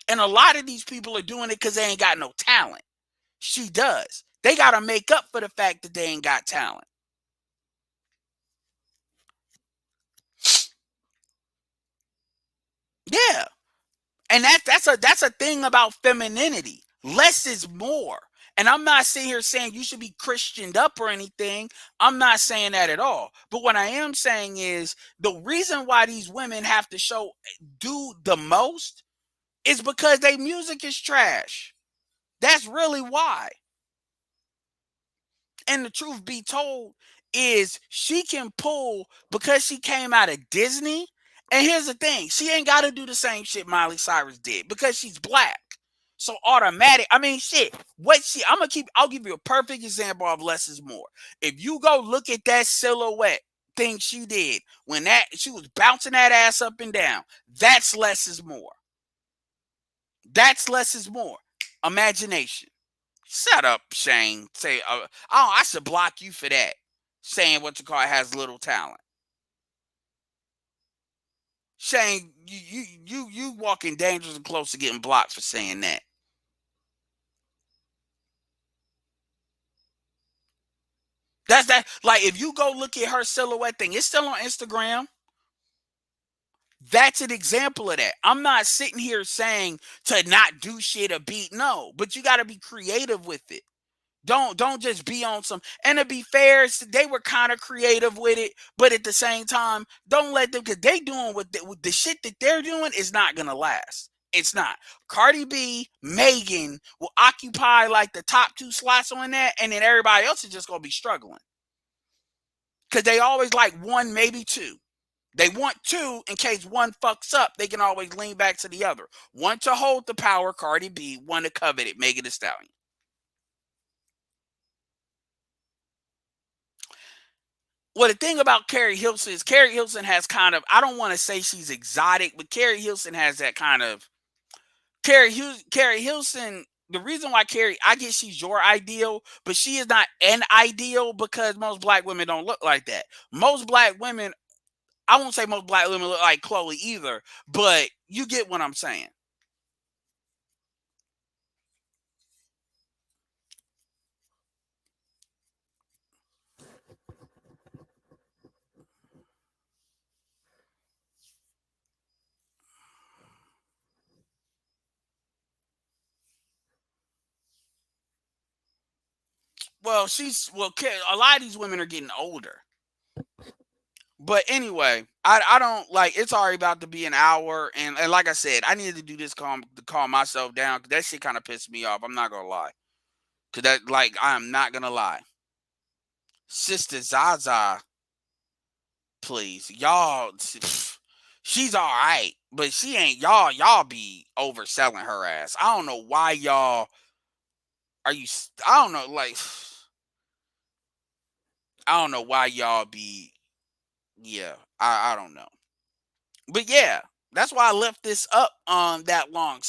And a lot of these people are doing it because they ain't got no talent. She does. They got to make up for the fact that they ain't got talent. Yeah. And that's a thing about femininity. Less is more. And I'm not sitting here saying you should be Christianed up or anything. I'm not saying that at all. But what I am saying is the reason why these women have to do the most is because their music is trash. That's really why. And the truth be told is she can pull because she came out of Disney. And here's the thing, she ain't got to do the same shit Miley Cyrus did because she's black. So automatic, I mean, shit. I'll give you a perfect example of less is more. If you go look at that silhouette thing she did when she was bouncing that ass up and down, that's less is more. That's less is more. Imagination. Shut up, Shane. I should block you for that. Saying what you call it has little talent. Shane, you walking dangerously close to getting blocked for saying that. That's that. Like, if you go look at her silhouette thing, it's still on Instagram. That's an example of that. I'm not sitting here saying to not do shit or beat. No, but you got to be creative with it. Don't just be on some. And to be fair, they were kind of creative with it, but at the same time, don't let them, because they doing with the shit that they're doing is not gonna last. It's not. Cardi B, Megan will occupy like the top 2 slots on that, and then everybody else is just gonna be struggling because they always like one, maybe two. They want two in case one fucks up. They can always lean back to the other. One to hold the power, Cardi B. One to covet it, Megan Thee Stallion. Well, the thing about Carrie Hilson is Carrie Hilson has kind of, I don't want to say she's exotic, but Carrie Hilson has that kind of Carrie Hilson. The reason why I guess she's your ideal, but she is not an ideal because most black women don't look like that. Most black women, I won't say most black women look like Chloe either, but you get what I'm saying. Well, a lot of these women are getting older. But anyway, I don't like, it's already about to be an hour, and like I said, I needed to do this to calm myself down because that shit kind of pissed me off. I'm not gonna lie, cause that, like, I'm not gonna lie. Sister Zaza, please, y'all. She's all right, but she ain't y'all. Y'all be overselling her ass. I don't know why y'all are you. I don't know, like, I don't know why y'all be. Yeah, I don't know. But yeah, that's why I left this up that long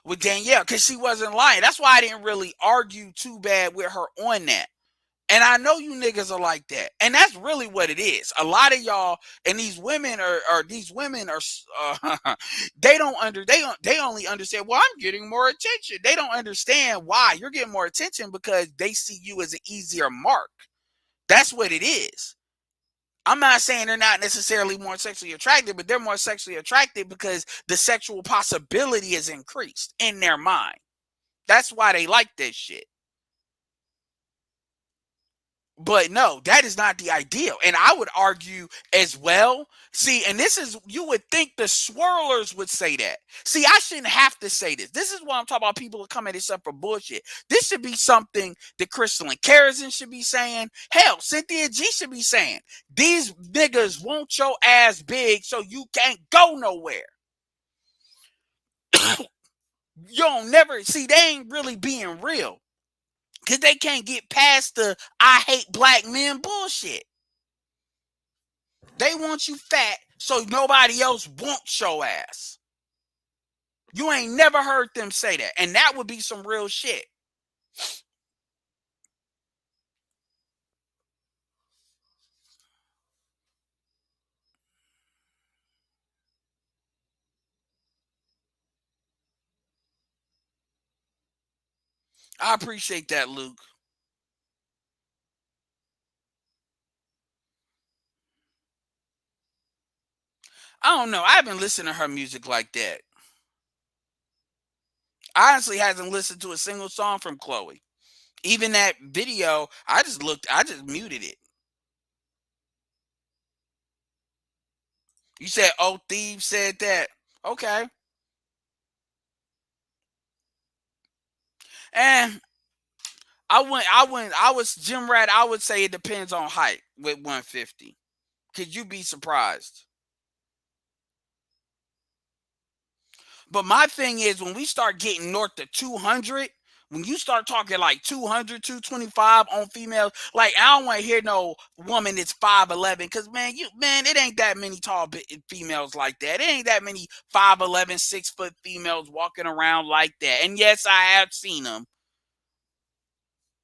with Danielle, because she wasn't lying. That's why I didn't really argue too bad with her on that. And I know you niggas are like that, and that's really what it is. A lot of y'all and these women are they only understand. Well, I'm getting more attention. They don't understand why you're getting more attention because they see you as an easier mark. That's what it is. I'm not saying they're not necessarily more sexually attractive, but they're more sexually attractive because the sexual possibility is increased in their mind. That's why they like this shit. But no, that is not the ideal. And I would argue as well. See, and this is, you would think the swirlers would say that. See, I shouldn't have to say this. This is why I'm talking about people who come at this up for bullshit. This should be something that Crystalline Carrison should be saying. Hell, Cynthia G should be saying. These niggas want your ass big so you can't go nowhere. You don't never see, they ain't really being real. Because they can't get past the I hate black men bullshit. They want you fat so nobody else wants your ass. You ain't never heard them say that. And that would be some real shit. I appreciate that, Luke. I don't know. I haven't listened to her music like that. I honestly hasn't listened to a single song from Chloe. Even that video, I just muted it. You said, "Oh, Thieves said that." Okay, and I was Jim Rat. I would say it depends on height with 150. Could you be surprised? But my thing is, when we start getting north of 200, when you start talking like 200, 225 on females, like I don't want to hear no woman that's 5'11, because man, it ain't that many tall females like that. It ain't that many 5'11, 6 foot females walking around like that. And yes, I have seen them.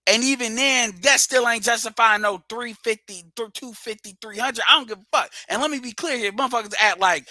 And even then, that still ain't justifying no 350, 250, 300. I don't give a fuck. And let me be clear here, motherfuckers act like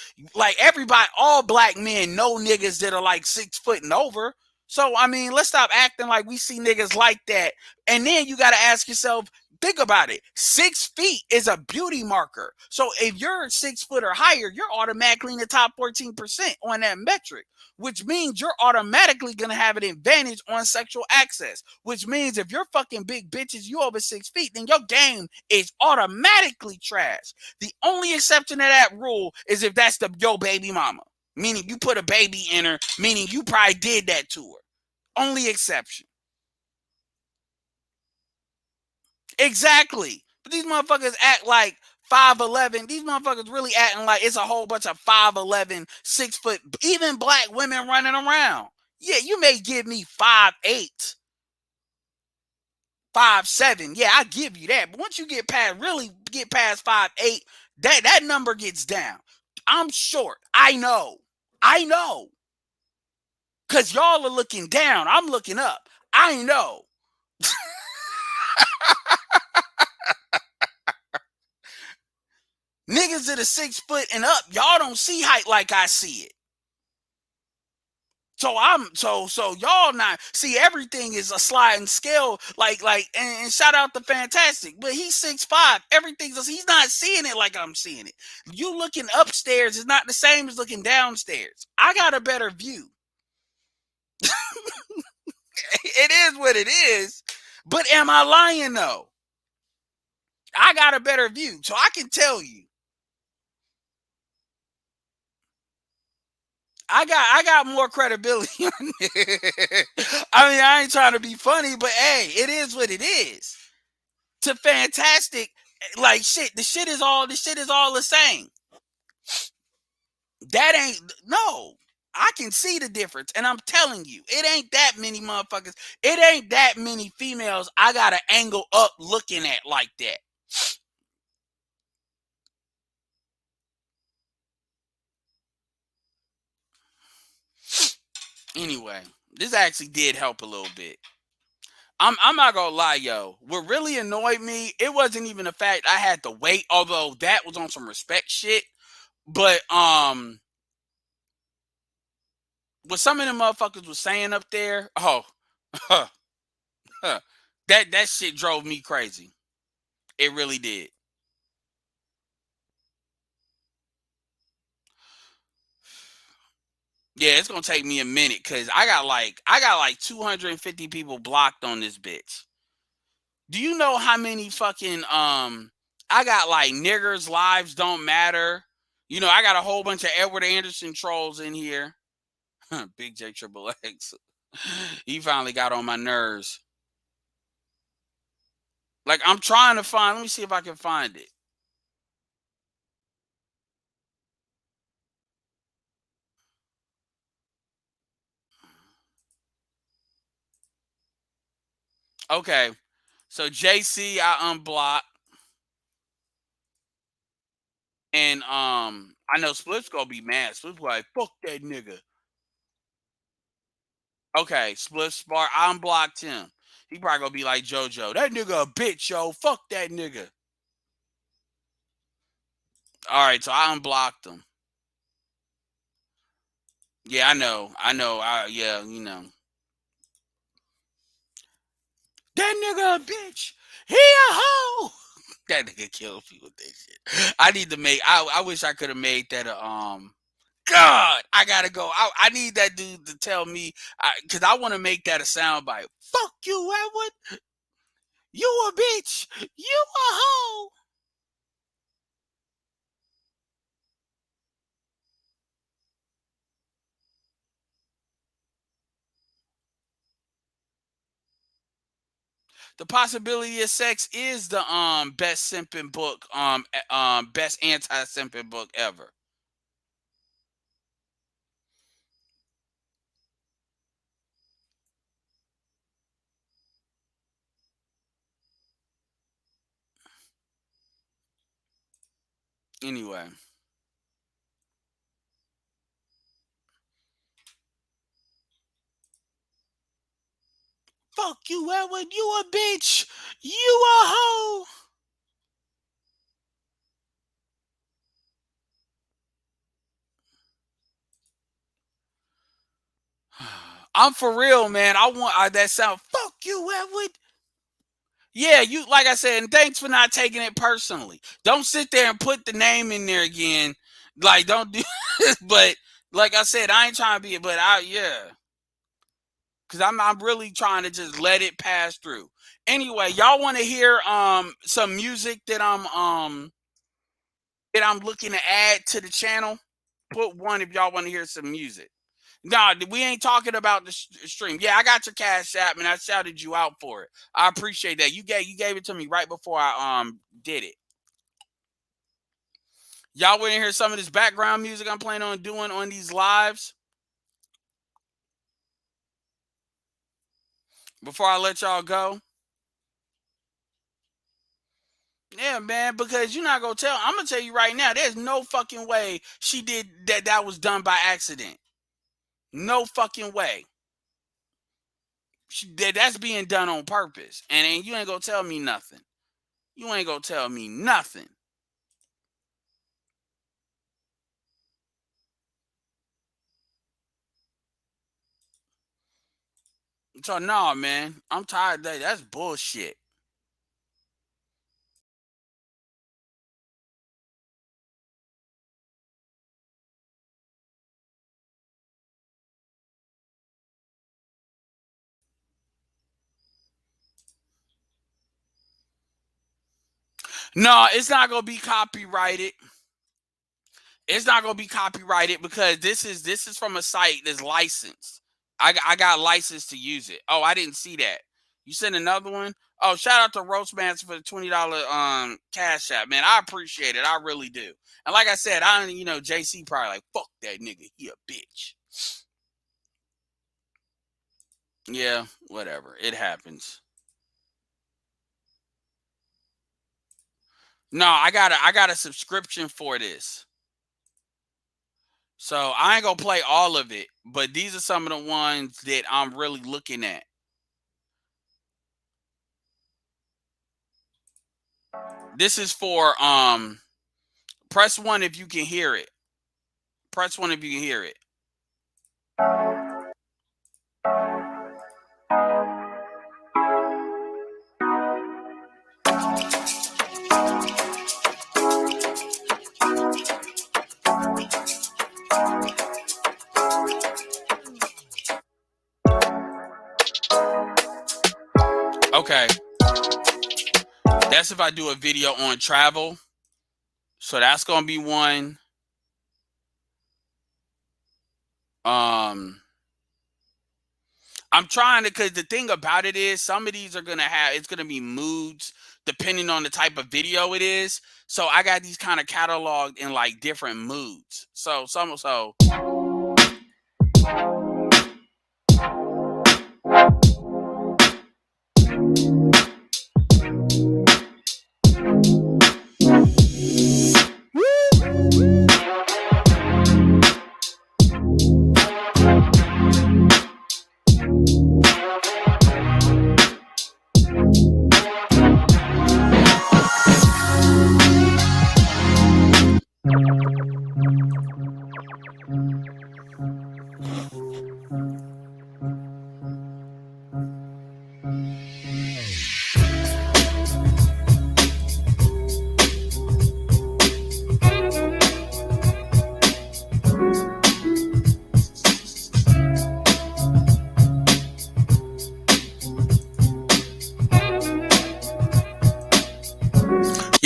everybody, all black men know niggas that are like 6 foot and over. So I mean, let's stop acting like we see niggas like that. And then you got to ask yourself, think about it. 6 feet is a beauty marker. So if you're 6 foot or higher, you're automatically in the top 14% on that metric, which means you're automatically going to have an advantage on sexual access, which means if you're fucking big bitches, you over 6 feet, then your game is automatically trash. The only exception to that rule is if that's your baby mama, meaning you put a baby in her, meaning you probably did that to her. Only exception. Exactly. But these motherfuckers act like 5'11. These motherfuckers really acting like it's a whole bunch of 5'11, 6 foot, even black women running around. Yeah, you may give me 5'8, 5'7. Yeah, I give you that. But once you really get past 5'8, that number gets down. I'm short. I know. I know. Cause y'all are looking down. I'm looking up. I know. Niggas that are 6 foot and up, y'all don't see height like I see it. So y'all not see, everything is a sliding scale, and shout out to Fantastic, but he's 6'5". He's not seeing it like I'm seeing it. You looking upstairs is not the same as looking downstairs. I got a better view. It is what it is. But am I lying though? I got a better view, so I can tell you. I got more credibility on it. I mean, I ain't trying to be funny, but hey, it is what it is. To Fantastic, like shit, the shit is all the same. That ain't no. I can see the difference, and I'm telling you, it ain't that many motherfuckers. It ain't that many females I got to angle up looking at like that. Anyway, this actually did help a little bit. I'm not gonna lie, yo. What really annoyed me, it wasn't even the fact I had to wait, although that was on some respect shit. But what some of them motherfuckers was saying up there, oh, huh, huh, that shit drove me crazy. It really did. Yeah, it's gonna take me a minute because I got like 250 people blocked on this bitch. Do you know how many fucking I got like niggers lives don't matter? I got a whole bunch of Edward Anderson trolls in here. Big J Triple X. He finally got on my nerves. Like I'm trying to find. Let me see if I can find it. Okay, so JC I unblocked, and I know Split's gonna be mad. Split's like fuck that nigga. Okay, Split Spark, I unblocked him. He probably gonna be like JoJo. That nigga a bitch, yo. Fuck that nigga. All right, so I unblocked him. Yeah, I know. Yeah, that nigga a bitch. He a hoe. That nigga killed me with that shit. I need to make. I wish I could have made that a God, I gotta go. I need that dude to tell me, because I want to make that a soundbite. Fuck you, Edward. You a bitch. You a hoe. The Possibility of Sex is the best simping book, best anti-simping book ever. Anyway. Fuck you, Edward. You a bitch. You a hoe. I'm for real, man. I want that sound. Fuck you, Edward. Yeah, you, like I said, and thanks for not taking it personally. Don't sit there and put the name in there again. Like, don't do but like I said, I ain't trying to be, but yeah. Cause I'm really trying to just let it pass through. Anyway, y'all want to hear some music that I'm looking to add to the channel? Put one if y'all want to hear some music. No, we ain't talking about the stream. Yeah, I got your Cash App, and I shouted you out for it. I appreciate that. You gave it to me right before I did it. Y'all want to hear some of this background music I'm planning on doing on these lives? Before I let y'all go? Yeah, man, because you're not gonna tell. I'm gonna tell you right now, there's no fucking way she did that. That was done by accident. No fucking way. That's being done on purpose, and you ain't gonna tell me nothing. You ain't gonna tell me nothing. So no, man, I'm tired of that. That's bullshit. No, it's not gonna be copyrighted. It's not gonna be copyrighted because this is from a site that's licensed. I got licensed to use it. Oh, I didn't see that. You sent another one? Oh, shout out to Roastmaster for the $20 Cash App, man. I appreciate it. I really do. And like I said, JC probably like, fuck that nigga. He a bitch. Yeah, whatever. It happens. No, I got a subscription for this. So I ain't gonna play all of it, but these are some of the ones that I'm really looking at. This is for press 1 if you can hear it. Press 1 if you can hear it. Okay. That's if I do a video on travel. So that's gonna be one. I'm trying to, because the thing about it is some of these are gonna have, it's gonna be moods depending on the type of video it is. So I got these kind of cataloged in like different moods. So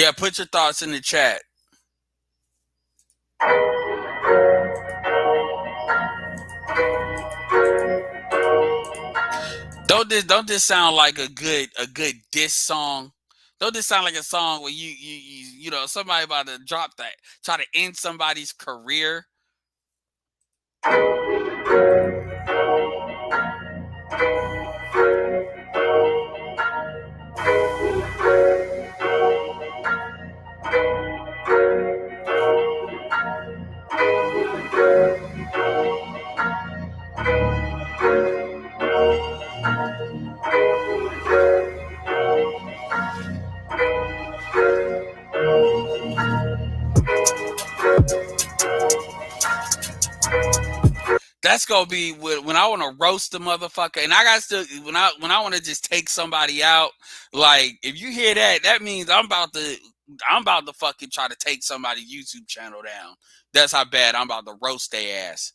Yeah, put your thoughts in the chat. Don't this sound like a good diss song? Don't this sound like a song where you know somebody about to drop that, try to end somebody's career? That's gonna be when I want to roast the motherfucker, and I got to when I want to just take somebody out. Like if you hear that, that means I'm about to fucking try to take somebody's YouTube channel down. That's how bad I'm about to roast their ass.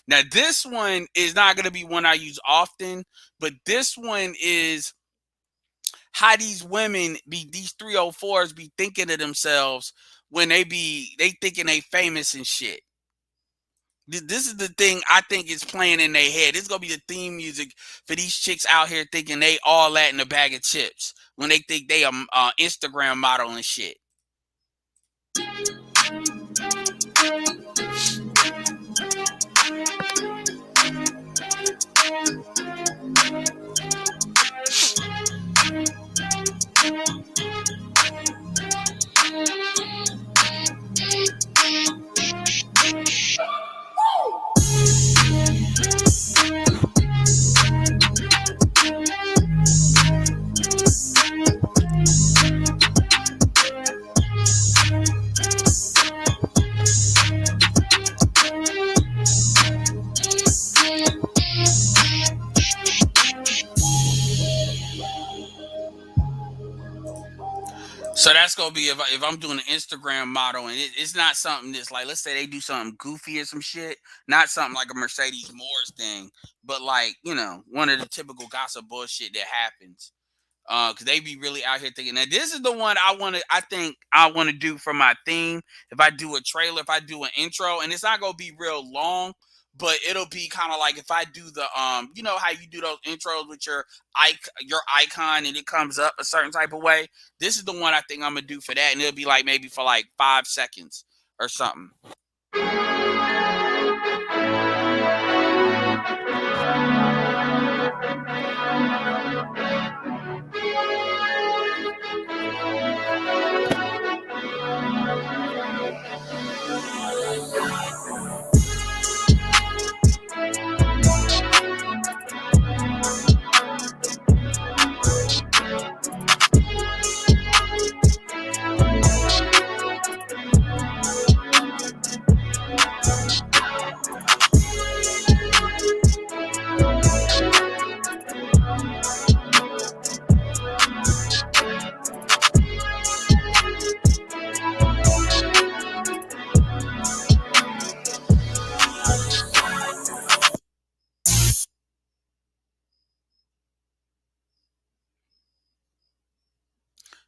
Now this one is not gonna be one I use often, but this one is how these women be these 304s be thinking of themselves when they thinking they famous and shit. This is the thing I think is playing in their head. This is gonna be the theme music for these chicks out here thinking they all that in a bag of chips when they think they a Instagram model and shit. So that's gonna be if I'm doing an Instagram model and it's not something that's like, let's say they do something goofy or some shit, not something like a Mercedes Moores thing, but like one of the typical gossip bullshit that happens. Because they be really out here thinking. Now this is the one I think I want to do for my theme. If I do a trailer, if I do an intro, and it's not gonna be real long, but it'll be kind of like if I do the you know how you do those intros with your icon and it comes up a certain type of way. This is the one I think I'm gonna do for that, and it'll be like maybe for like 5 seconds or something.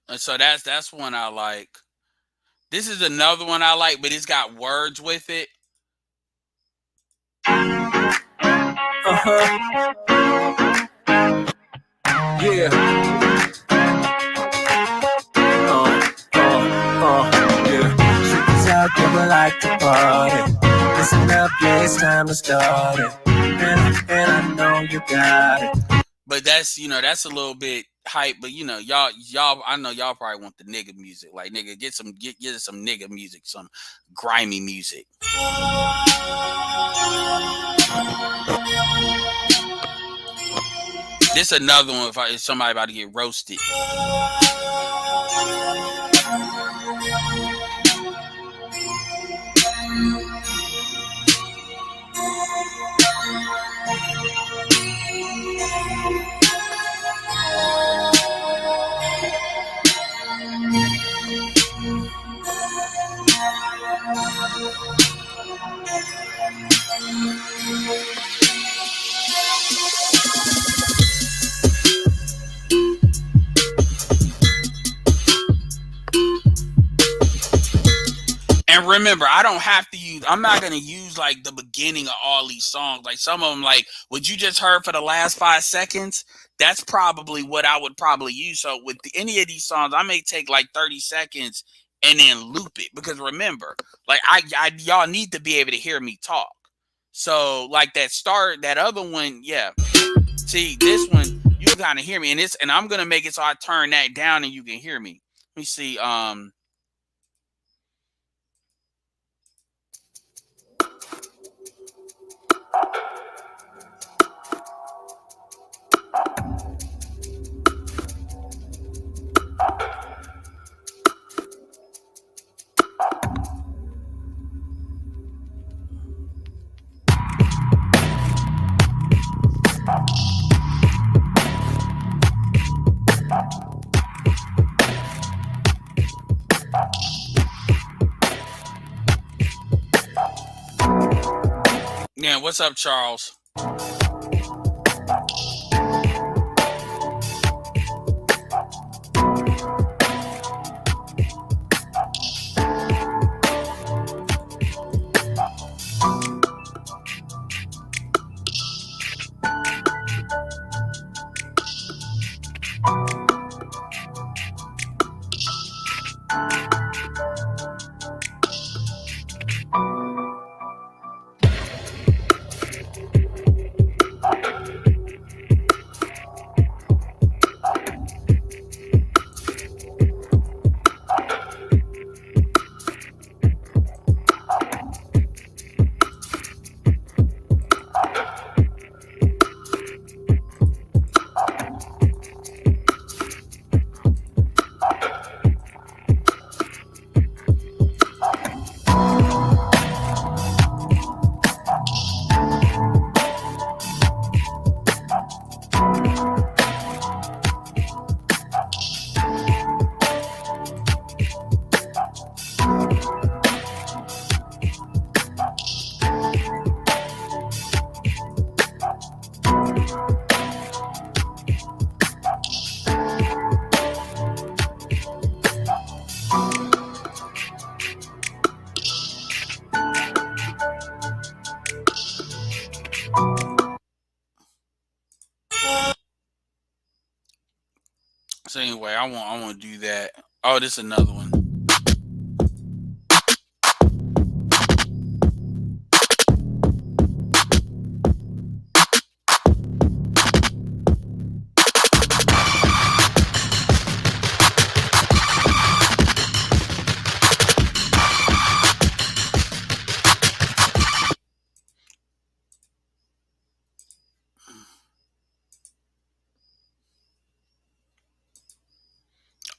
And so that's one I like. This is another one I like, but it's got words with it. Yeah. Yeah. She's out there, we like to party. Listen up, yeah, it's time to start it. And I know you got it. But that's that's a little bit hype. But y'all, I know y'all probably want the nigga music. Like nigga, get some nigga music, some grimy music. This another one if somebody about to get roasted. remember, I don't have to use. I'm not gonna use like the beginning of all these songs. Like some of them, like what you just heard for the last 5 seconds. That's probably what I would probably use. So with any of these songs, I may take like 30 seconds and then loop it because remember, like y'all need to be able to hear me talk. So like that other one, yeah. See this one, you kind of hear me, and I'm gonna make it so I turn that down and you can hear me. Let me see. Yeah, what's up, Charles? So anyway, I want to do that. Oh, this is another one.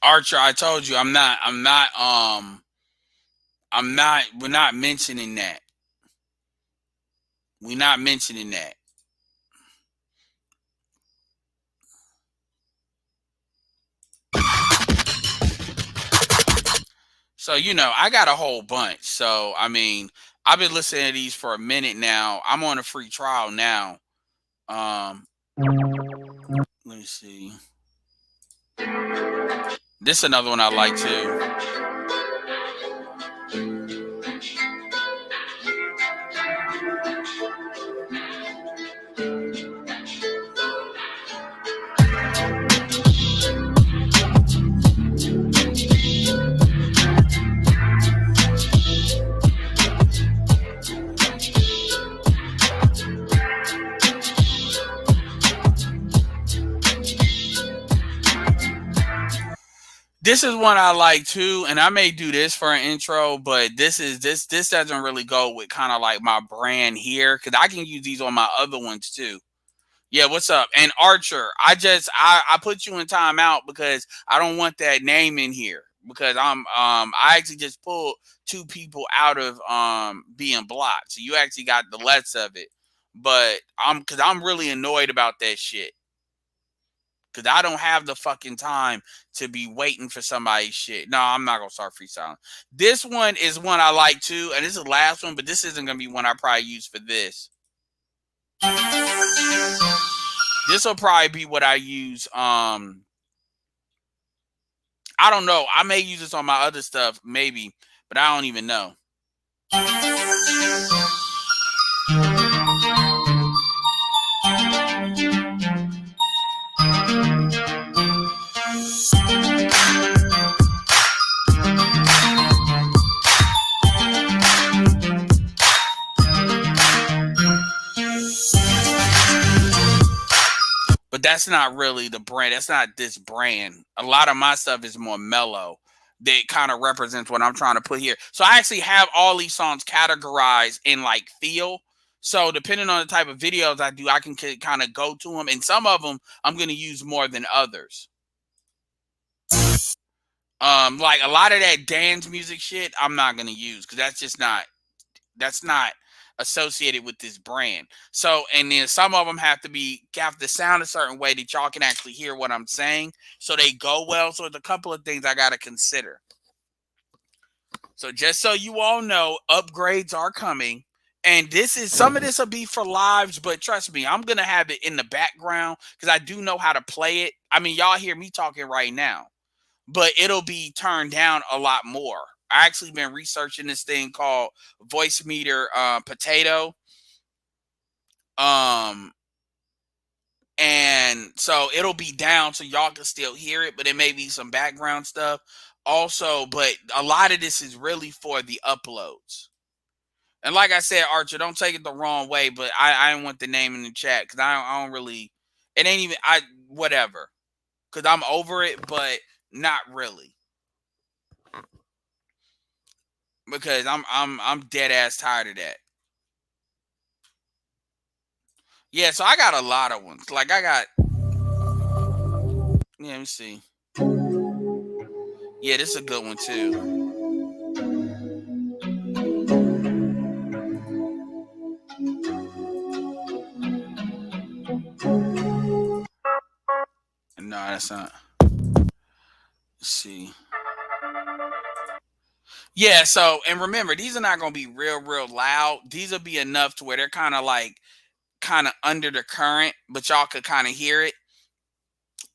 Archer, I told you we're not mentioning that. We're not mentioning that. So, I got a whole bunch. So, I mean, I've been listening to these for a minute now. I'm on a free trial now. Let me see. This is another one I like too. This is one I like too, and I may do this for an intro, but this doesn't really go with kind of like my brand here because I can use these on my other ones too. Yeah, what's up? And Archer, I put you in timeout because I don't want that name in here because I actually just pulled two people out of being blocked. So you actually got the less of it. But I'm really annoyed about that shit. Cause I don't have the fucking time to be waiting for somebody's shit. No, I'm not gonna start freestyling. This one is one I like too, and this is the last one, but this isn't gonna be one I probably use for this. This will probably be what I use. I don't know. I may use this on my other stuff, maybe, but I don't even know. But that's not really the brand. That's not this brand. A lot of my stuff is more mellow. That kind of represents what I'm trying to put here. So I actually have all these songs categorized in like feel. So depending on the type of videos I do, I can kind of go to them. And some of them I'm going to use more than others. Like a lot of that dance music shit, I'm not going to use because that's not associated with this brand. So, and then some of them have to sound a certain way that y'all can actually hear what I'm saying, so they go well. So there's a couple of things I got to consider. So just so you all know, upgrades are coming, and some of this will be for lives, but trust me, I'm gonna have it in the background because I do know how to play it. I mean, y'all hear me talking right now, but it'll be turned down a lot more. I actually been researching this thing called Voicemeeter Potato. And so it'll be down so y'all can still hear it, but it may be some background stuff also. But a lot of this is really for the uploads. And like I said, Archer, don't take it the wrong way, but I didn't want the name in the chat because I don't really, it ain't even, whatever. Because I'm over it, but not really. Because I'm dead ass tired of that. Yeah, so I got a lot of ones. Like let me see. Yeah, this is a good one too. No, that's not. Let's see. Yeah, so, and remember, these are not going to be real loud. These will be enough to where they're kind of under the current, but y'all could kind of hear it.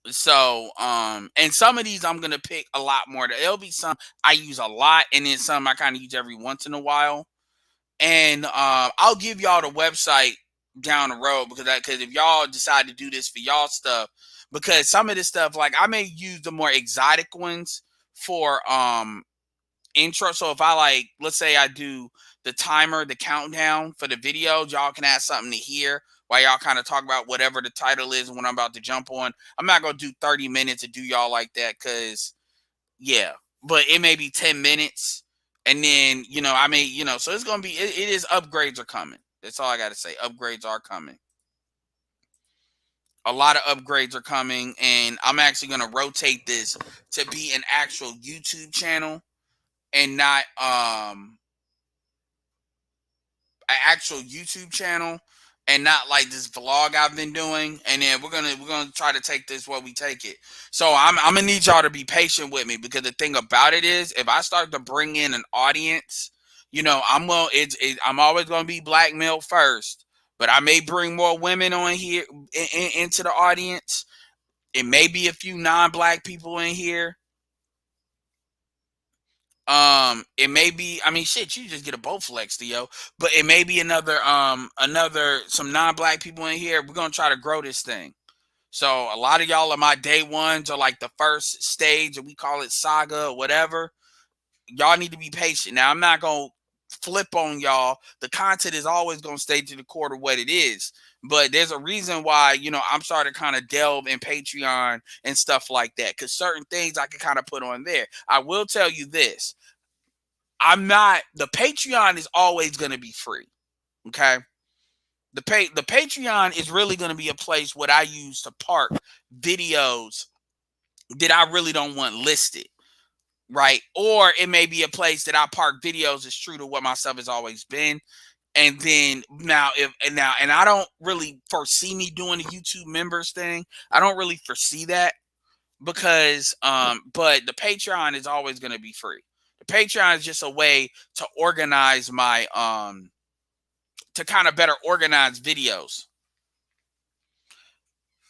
So, and some of these I'm going to pick a lot more. There'll be some I use a lot, and then some I kind of use every once in a while. And I'll give y'all the website down the road because if y'all decide to do this for y'all stuff, because some of this stuff, like I may use the more exotic ones for intro. So if I let's say I do the timer, the countdown for the video, y'all can have something to hear while y'all kind of talk about whatever the title is and what I'm about to jump on. I'm not going to do 30 minutes to do y'all like that because, yeah, but it may be 10 minutes. And then, I may, so it's going to be, it is, upgrades are coming. That's all I got to say. Upgrades are coming. A lot of upgrades are coming, and I'm actually going to rotate this to be an actual YouTube channel and not an actual YouTube channel and not like this vlog I've been doing. And then we're gonna try to take this where we take it. So I'm gonna need y'all to be patient with me because the thing about it is, if I start to bring in an audience, I'm always gonna be black male first, but I may bring more women on here into the audience. It may be a few non-black people in here. It may be, I mean, shit, you just get a Bowflex, Theo. But it may be some non-black people in here. We're gonna try to grow this thing. So a lot of y'all are my day ones or like the first stage, and we call it saga or whatever. Y'all need to be patient. Now, I'm not gonna flip on y'all. The content is always gonna stay to the core of what it is. But there's a reason why, I'm starting to kind of delve in Patreon and stuff like that. Because certain things I can kind of put on there. I will tell you this. The Patreon is always going to be free. Okay. The Patreon is really going to be a place what I use to park videos that I really don't want listed. Right. Or it may be a place that I park videos that's true to what my stuff has always been. And then and I don't really foresee me doing the YouTube members thing. I don't really foresee that because, but the Patreon is always going to be free. The Patreon is just a way to organize my, to kind of better organize videos.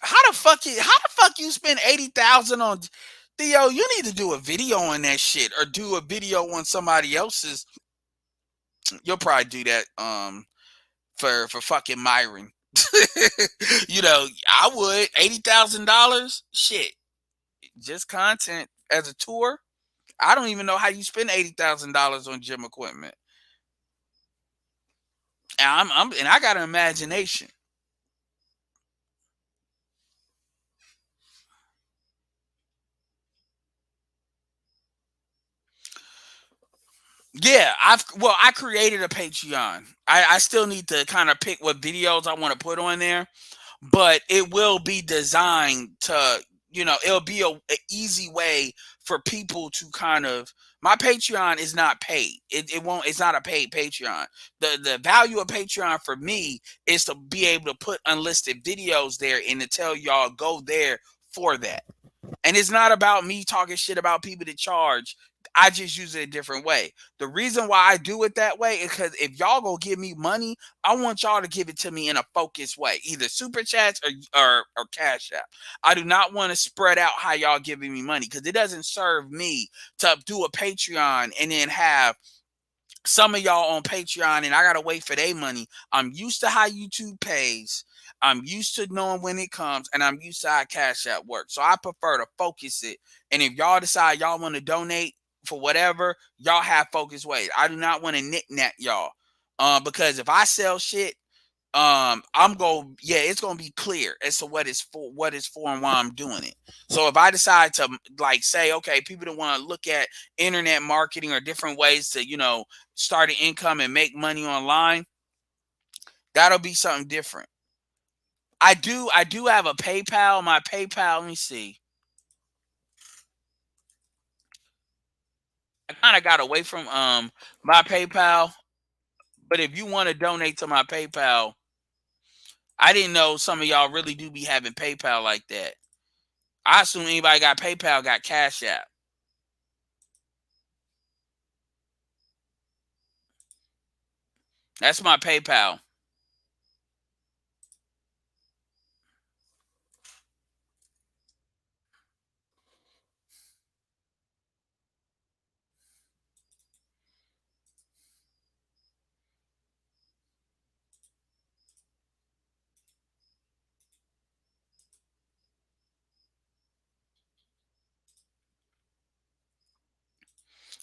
How the fuck you spend 80,000 on Theo? You need to do a video on that shit or do a video on somebody else's You'll probably do that for fucking Myron. You know, I would $80,000. Shit, just content as a tour. I don't even know how you spend $80,000 on gym equipment. And and I got an imagination. Yeah, I created a Patreon. I still need to kind of pick what videos I want to put on there, but it will be designed to, it'll be a easy way for people to kind of. My Patreon is not paid. It won't. It's not a paid Patreon. The value of Patreon for me is to be able to put unlisted videos there and to tell y'all go there for that. And it's not about me talking shit about people that charge. I just use it a different way. The reason why I do it that way is because if y'all go give me money, I want y'all to give it to me in a focused way, either super chats or cash app. I do not want to spread out how y'all giving me money because it doesn't serve me to do a Patreon and then have some of y'all on Patreon and I gotta wait for their money. I'm used to how YouTube pays. I'm used to knowing when it comes, and I'm used to how Cash App works. So I prefer to focus it. And if y'all decide y'all want to donate for whatever, y'all have focused ways. I do not want to knick-knack y'all. Because if I sell shit, it's gonna be clear as to what it's for and why I'm doing it. So if I decide to like say, okay, people don't want to look at internet marketing or different ways to, start an income and make money online, that'll be something different. I do have a PayPal. My PayPal, let me see. I kind of got away from my PayPal, but if you want to donate to my PayPal, I didn't know some of y'all really do be having PayPal like that. I assume anybody got PayPal got Cash App. That's my PayPal.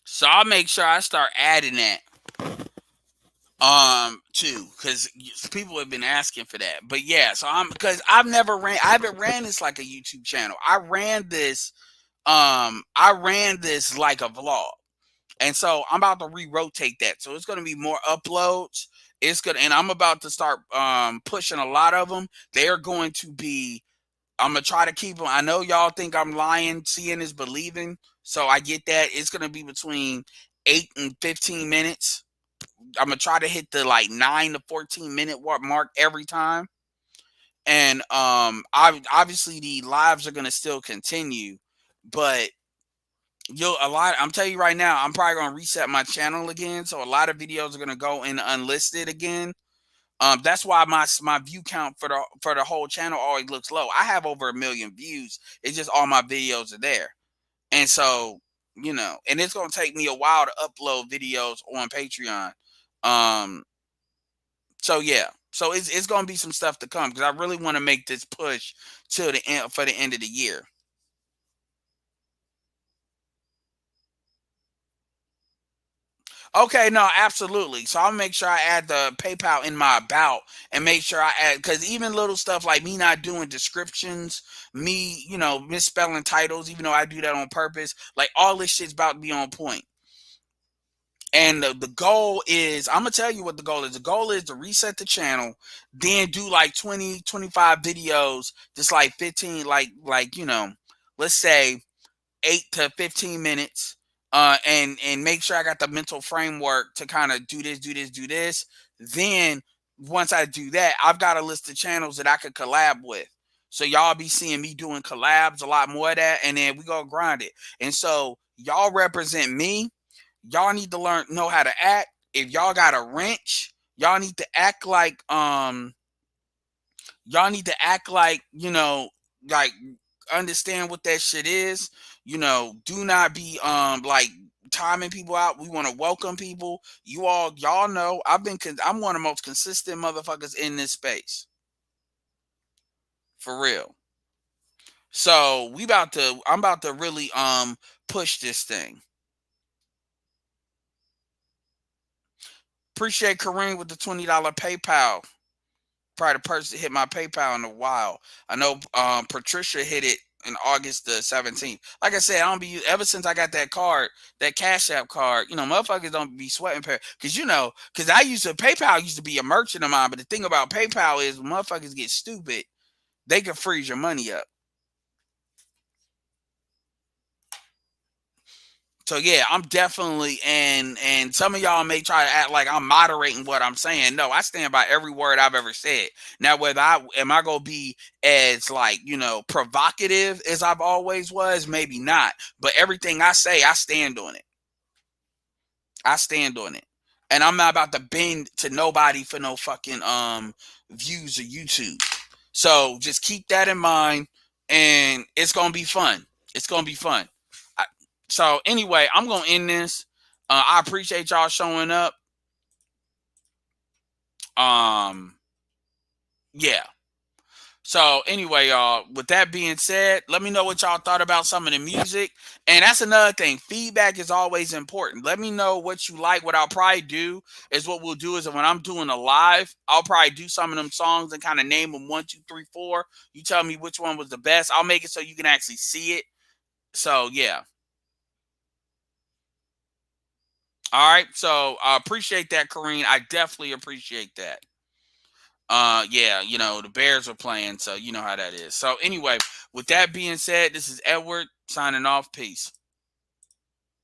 So I'll make sure I start adding that too, because people have been asking for that. But yeah, so I'm because I haven't ran this like a YouTube channel. I ran this like a vlog. And so I'm about to re-rotate that. So it's going to be more uploads. And I'm about to start pushing a lot of them. They're going to be, I'm going to try to keep them. I know y'all think I'm lying. Seeing is believing. So I get that. It's going to be between 8 and 15 minutes. I'm going to try to hit the like 9 to 14 minute mark every time. And obviously the lives are going to still continue, but I'm telling you right now, I'm probably gonna reset my channel again. So a lot of videos are gonna go in unlisted again. That's why my view count for the whole channel always looks low. I have over 1 million views. It's just all my videos are there. And so, and it's gonna take me a while to upload videos on Patreon. Um, so yeah. So it's gonna be some stuff to come because I really want to make this push till the end for the end of the year. Okay, no, absolutely. So I'll make sure I add the PayPal in my about and make sure I add because even little stuff like me not doing descriptions, me, misspelling titles, even though I do that on purpose, like all this shit's about to be on point. And the goal is, I'm gonna tell you what the goal is. The goal is to reset the channel, then do like 20, 25 videos, just like 15, let's say 8 to 15 minutes, and make sure I got the mental framework to kind of do this, do this, do this. Then once I do that, I've got a list of channels that I could collab with. So y'all be seeing me doing collabs, a lot more of that, and then we go grind it. And so y'all represent me. Y'all need to know how to act. If y'all got a wrench, y'all need to act like like understand what that shit is. Do not be like timing people out. We want to welcome people. Y'all know I'm one of the most consistent motherfuckers in this space. For real. So I'm about to really push this thing. Appreciate Kareem with the $20 PayPal. Probably the person hit my PayPal in a while. I know Patricia hit it in August the 17th. Like I said, I don't be ever since I got that card, that Cash App card. Motherfuckers don't be sweating because PayPal used to be a merchant of mine. But the thing about PayPal is, when motherfuckers get stupid, they can freeze your money up. So yeah, I'm definitely and some of y'all may try to act like I'm moderating what I'm saying. No, I stand by every word I've ever said. Now, whether am I gonna be as provocative as I've always was? Maybe not. But everything I say, I stand on it. I stand on it. And I'm not about to bend to nobody for no fucking views or YouTube. So just keep that in mind, and it's gonna be fun. It's gonna be fun. So anyway, I'm gonna end this. I appreciate y'all showing up. Yeah. So anyway, y'all, with that being said, let me know what y'all thought about some of the music. And that's another thing. Feedback is always important. Let me know what you like. What I'll probably do is when I'm doing a live, I'll probably do some of them songs and kind of name them 1, 2, 3, 4. You tell me which one was the best. I'll make it so you can actually see it. So yeah. All right, so I appreciate that, Kareen. I definitely appreciate that. Yeah, the Bears are playing, so you know how that is. So anyway, with that being said, this is Edward signing off. Peace.